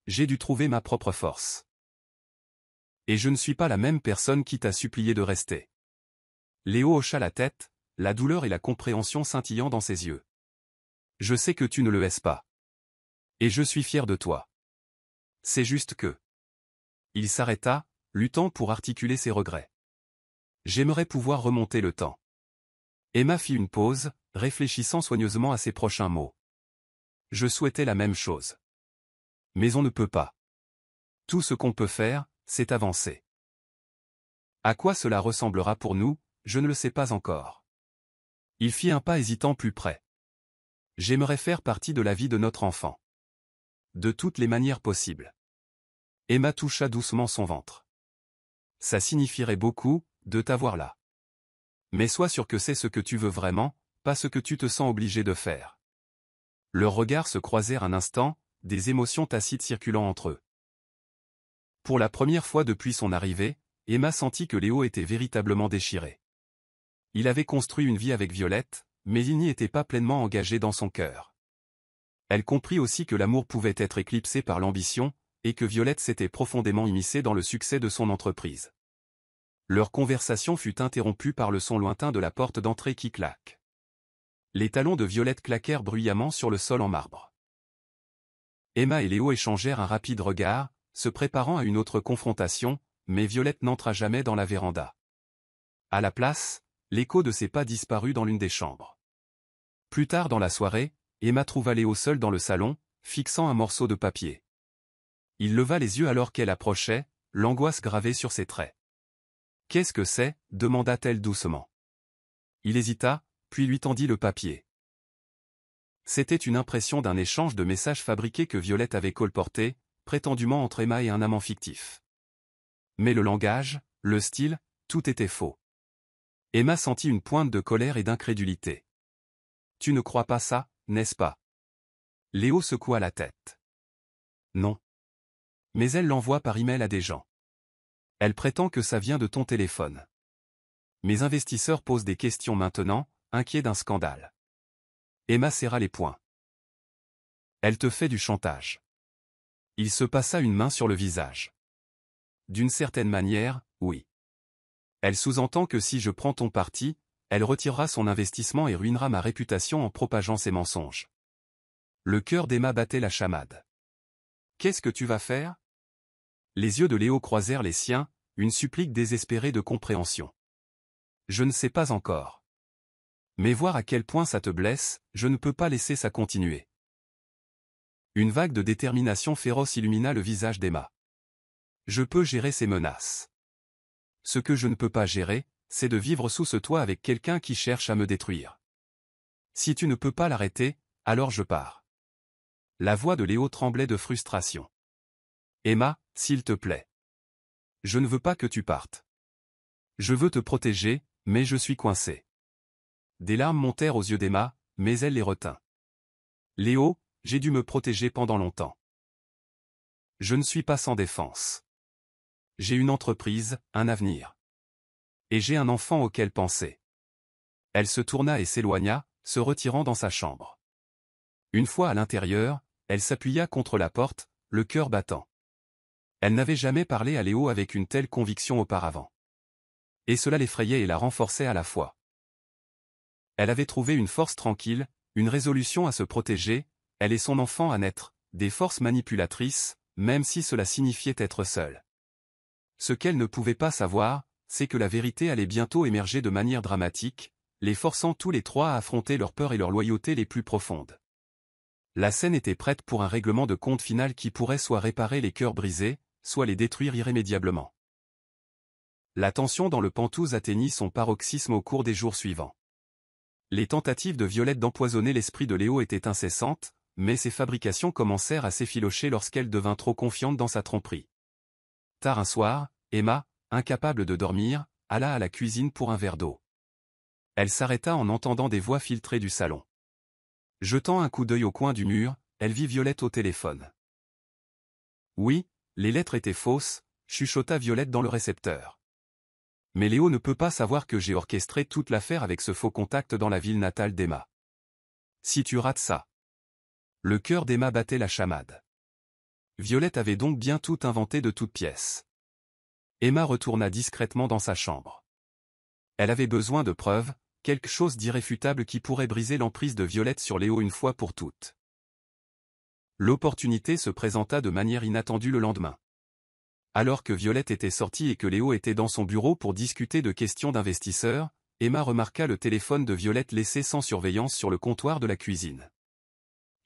J'ai dû trouver ma propre force. Et je ne suis pas la même personne qui t'a supplié de rester. Léo hocha la tête, la douleur et la compréhension scintillant dans ses yeux. Je sais que tu ne le haises pas. Et je suis fier de toi. C'est juste que... Il s'arrêta, luttant pour articuler ses regrets. J'aimerais pouvoir remonter le temps. Emma fit une pause, réfléchissant soigneusement à ses prochains mots. Je souhaitais la même chose. Mais on ne peut pas. Tout ce qu'on peut faire, c'est avancer. À quoi cela ressemblera pour nous, je ne le sais pas encore. Il fit un pas hésitant plus près. J'aimerais faire partie de la vie de notre enfant. De toutes les manières possibles. Emma toucha doucement son ventre. Ça signifierait beaucoup, de t'avoir là. Mais sois sûr que c'est ce que tu veux vraiment, pas ce que tu te sens obligé de faire. Leurs regards se croisèrent un instant, des émotions tacites circulant entre eux. Pour la première fois depuis son arrivée, Emma sentit que Léo était véritablement déchiré. Il avait construit une vie avec Violette, mais il n'y était pas pleinement engagé dans son cœur. Elle comprit aussi que l'amour pouvait être éclipsé par l'ambition, et que Violette s'était profondément immiscée dans le succès de son entreprise. Leur conversation fut interrompue par le son lointain de la porte d'entrée qui claque. Les talons de Violette claquèrent bruyamment sur le sol en marbre. Emma et Léo échangèrent un rapide regard, se préparant à une autre confrontation, mais Violette n'entra jamais dans la véranda. À la place, l'écho de ses pas disparut dans l'une des chambres. Plus tard dans la soirée, Emma trouva Léo seul dans le salon, fixant un morceau de papier. Il leva les yeux alors qu'elle approchait, l'angoisse gravée sur ses traits. « Qu'est-ce que c'est » demanda-t-elle doucement. Il hésita, puis lui tendit le papier. C'était une impression d'un échange de messages fabriqués que Violette avait colporté, prétendument entre Emma et un amant fictif. Mais le langage, le style, tout était faux. Emma sentit une pointe de colère et d'incrédulité. « Tu ne crois pas ça, n'est-ce pas » Léo secoua la tête. « Non. Mais elle l'envoie par email à des gens. Elle prétend que ça vient de ton téléphone. Mes investisseurs posent des questions maintenant, inquiets d'un scandale. Emma serra les poings. Elle te fait du chantage. Il se passa une main sur le visage. D'une certaine manière, oui. Elle sous-entend que si je prends ton parti, elle retirera son investissement et ruinera ma réputation en propageant ses mensonges. Le cœur d'Emma battait la chamade. Qu'est-ce que tu vas faire? Les yeux de Léo croisèrent les siens, une supplique désespérée de compréhension. Je ne sais pas encore. Mais voir à quel point ça te blesse, je ne peux pas laisser ça continuer. Une vague de détermination féroce illumina le visage d'Emma. Je peux gérer ces menaces. Ce que je ne peux pas gérer, c'est de vivre sous ce toit avec quelqu'un qui cherche à me détruire. Si tu ne peux pas l'arrêter, alors je pars. La voix de Léo tremblait de frustration. Emma, s'il te plaît. Je ne veux pas que tu partes. Je veux te protéger, mais je suis coincé. Des larmes montèrent aux yeux d'Emma, mais elle les retint. Léo, j'ai dû me protéger pendant longtemps. Je ne suis pas sans défense. J'ai une entreprise, un avenir. Et j'ai un enfant auquel penser. Elle se tourna et s'éloigna, se retirant dans sa chambre. Une fois à l'intérieur, elle s'appuya contre la porte, le cœur battant. Elle n'avait jamais parlé à Léo avec une telle conviction auparavant. Et cela l'effrayait et la renforçait à la fois. Elle avait trouvé une force tranquille, une résolution à se protéger, elle et son enfant à naître, des forces manipulatrices, même si cela signifiait être seule. Ce qu'elle ne pouvait pas savoir, c'est que la vérité allait bientôt émerger de manière dramatique, les forçant tous les trois à affronter leur peur et leur loyauté les plus profondes. La scène était prête pour un règlement de compte final qui pourrait soit réparer les cœurs brisés, soit les détruire irrémédiablement. La tension dans le Penthouse atteignit son paroxysme au cours des jours suivants. Les tentatives de Violette d'empoisonner l'esprit de Léo étaient incessantes, mais ses fabrications commencèrent à s'effilocher lorsqu'elle devint trop confiante dans sa tromperie. Tard un soir, Emma, incapable de dormir, alla à la cuisine pour un verre d'eau. Elle s'arrêta en entendant des voix filtrées du salon. Jetant un coup d'œil au coin du mur, elle vit Violette au téléphone. Oui, les lettres étaient fausses, chuchota Violette dans le récepteur. Mais Léo ne peut pas savoir que j'ai orchestré toute l'affaire avec ce faux contact dans la ville natale d'Emma. Si tu rates ça. Le cœur d'Emma battait la chamade. Violette avait donc bien tout inventé de toutes pièces. Emma retourna discrètement dans sa chambre. Elle avait besoin de preuves, quelque chose d'irréfutable qui pourrait briser l'emprise de Violette sur Léo une fois pour toutes. L'opportunité se présenta de manière inattendue le lendemain. Alors que Violette était sortie et que Léo était dans son bureau pour discuter de questions d'investisseurs, Emma remarqua le téléphone de Violette laissé sans surveillance sur le comptoir de la cuisine.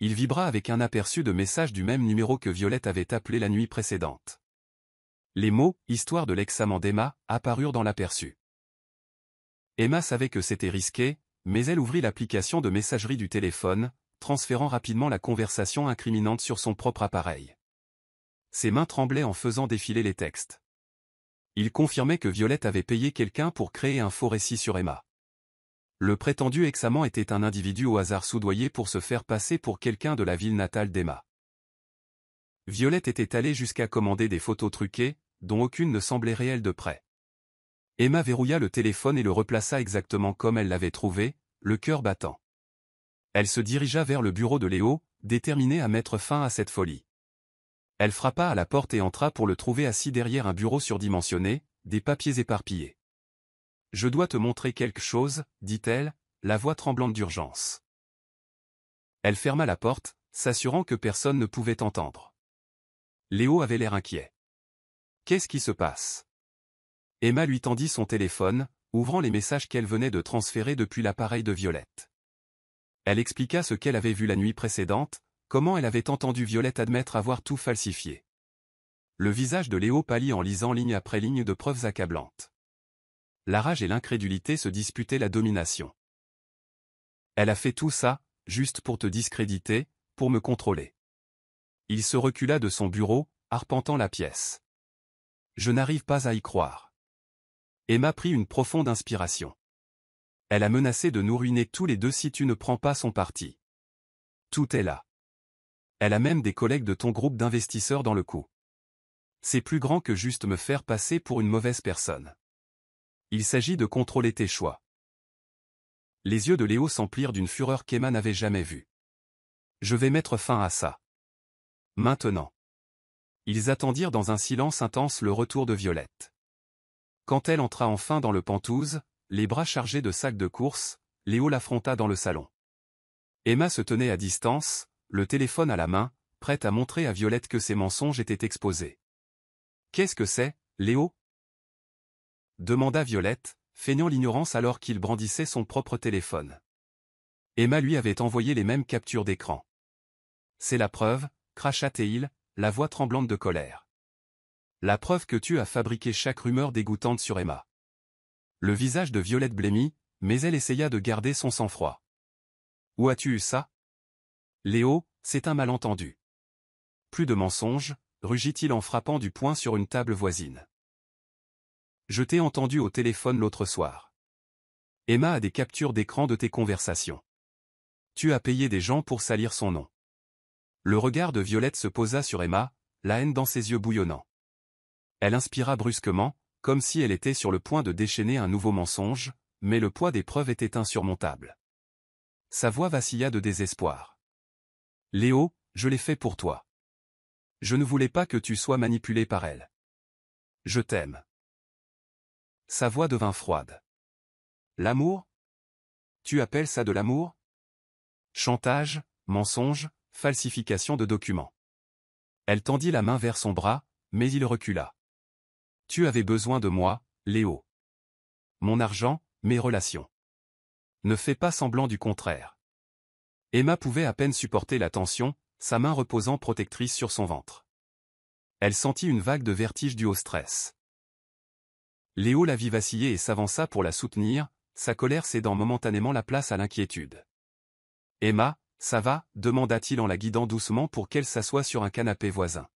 Il vibra avec un aperçu de message du même numéro que Violette avait appelé la nuit précédente. Les mots « histoire de l'ex-amant d'Emma » apparurent dans l'aperçu. Emma savait que c'était risqué, mais elle ouvrit l'application de messagerie du téléphone, transférant rapidement la conversation incriminante sur son propre appareil. Ses mains tremblaient en faisant défiler les textes. Il confirmait que Violette avait payé quelqu'un pour créer un faux récit sur Emma. Le prétendu ex-amant était un individu au hasard soudoyé pour se faire passer pour quelqu'un de la ville natale d'Emma. Violette était allée jusqu'à commander des photos truquées, dont aucune ne semblait réelle de près. Emma verrouilla le téléphone et le replaça exactement comme elle l'avait trouvé, le cœur battant. Elle se dirigea vers le bureau de Léo, déterminée à mettre fin à cette folie. Elle frappa à la porte et entra pour le trouver assis derrière un bureau surdimensionné, des papiers éparpillés. « Je dois te montrer quelque chose, dit-elle, la voix tremblante d'urgence. Elle ferma la porte, s'assurant que personne ne pouvait entendre. Léo avait l'air inquiet. « Qu'est-ce qui se passe ?» Emma lui tendit son téléphone, ouvrant les messages qu'elle venait de transférer depuis l'appareil de Violette. Elle expliqua ce qu'elle avait vu la nuit précédente, comment elle avait entendu Violette admettre avoir tout falsifié. Le visage de Léo pâlit en lisant ligne après ligne de preuves accablantes. La rage et l'incrédulité se disputaient la domination. Elle a fait tout ça, juste pour te discréditer, pour me contrôler. Il se recula de son bureau, arpentant la pièce. Je n'arrive pas à y croire. Emma prit une profonde inspiration. Elle a menacé de nous ruiner tous les deux si tu ne prends pas son parti. Tout est là. Elle a même des collègues de ton groupe d'investisseurs dans le coup. C'est plus grand que juste me faire passer pour une mauvaise personne. Il s'agit de contrôler tes choix. Les yeux de Léo s'emplirent d'une fureur qu'Emma n'avait jamais vue. Je vais mettre fin à ça. Maintenant. Ils attendirent dans un silence intense le retour de Violette. Quand elle entra enfin dans le Penthouse, les bras chargés de sacs de course, Léo l'affronta dans le salon. Emma se tenait à distance, le téléphone à la main, prête à montrer à Violette que ses mensonges étaient exposés. « Qu'est-ce que c'est, Léo ?» demanda Violette, feignant l'ignorance alors qu'il brandissait son propre téléphone. Emma lui avait envoyé les mêmes captures d'écran. « C'est la preuve, » cracha-t-il, la voix tremblante de colère. « La preuve que tu as fabriqué chaque rumeur dégoûtante sur Emma. » Le visage de Violette blêmit, mais elle essaya de garder son sang-froid. « Où as-tu eu ça ? » Léo, c'est un malentendu. Plus de mensonges, rugit-il en frappant du poing sur une table voisine. Je t'ai entendu au téléphone l'autre soir. Emma a des captures d'écran de tes conversations. Tu as payé des gens pour salir son nom. Le regard de Violette se posa sur Emma, la haine dans ses yeux bouillonnants. Elle inspira brusquement, comme si elle était sur le point de déchaîner un nouveau mensonge, mais le poids des preuves était insurmontable. Sa voix vacilla de désespoir. « Léo, je l'ai fait pour toi. Je ne voulais pas que tu sois manipulé par elle. Je t'aime. » Sa voix devint froide. « L'amour ? Tu appelles ça de l'amour ? Chantage, mensonge, falsification de documents. » Elle tendit la main vers son bras, mais il recula. « Tu avais besoin de moi, Léo. Mon argent, mes relations. Ne fais pas semblant du contraire. » Emma pouvait à peine supporter la tension, sa main reposant protectrice sur son ventre. Elle sentit une vague de vertige due au stress. Léo la vit vaciller et s'avança pour la soutenir, sa colère cédant momentanément la place à l'inquiétude. « Emma, ça va ?» demanda-t-il en la guidant doucement pour qu'elle s'assoie sur un canapé voisin.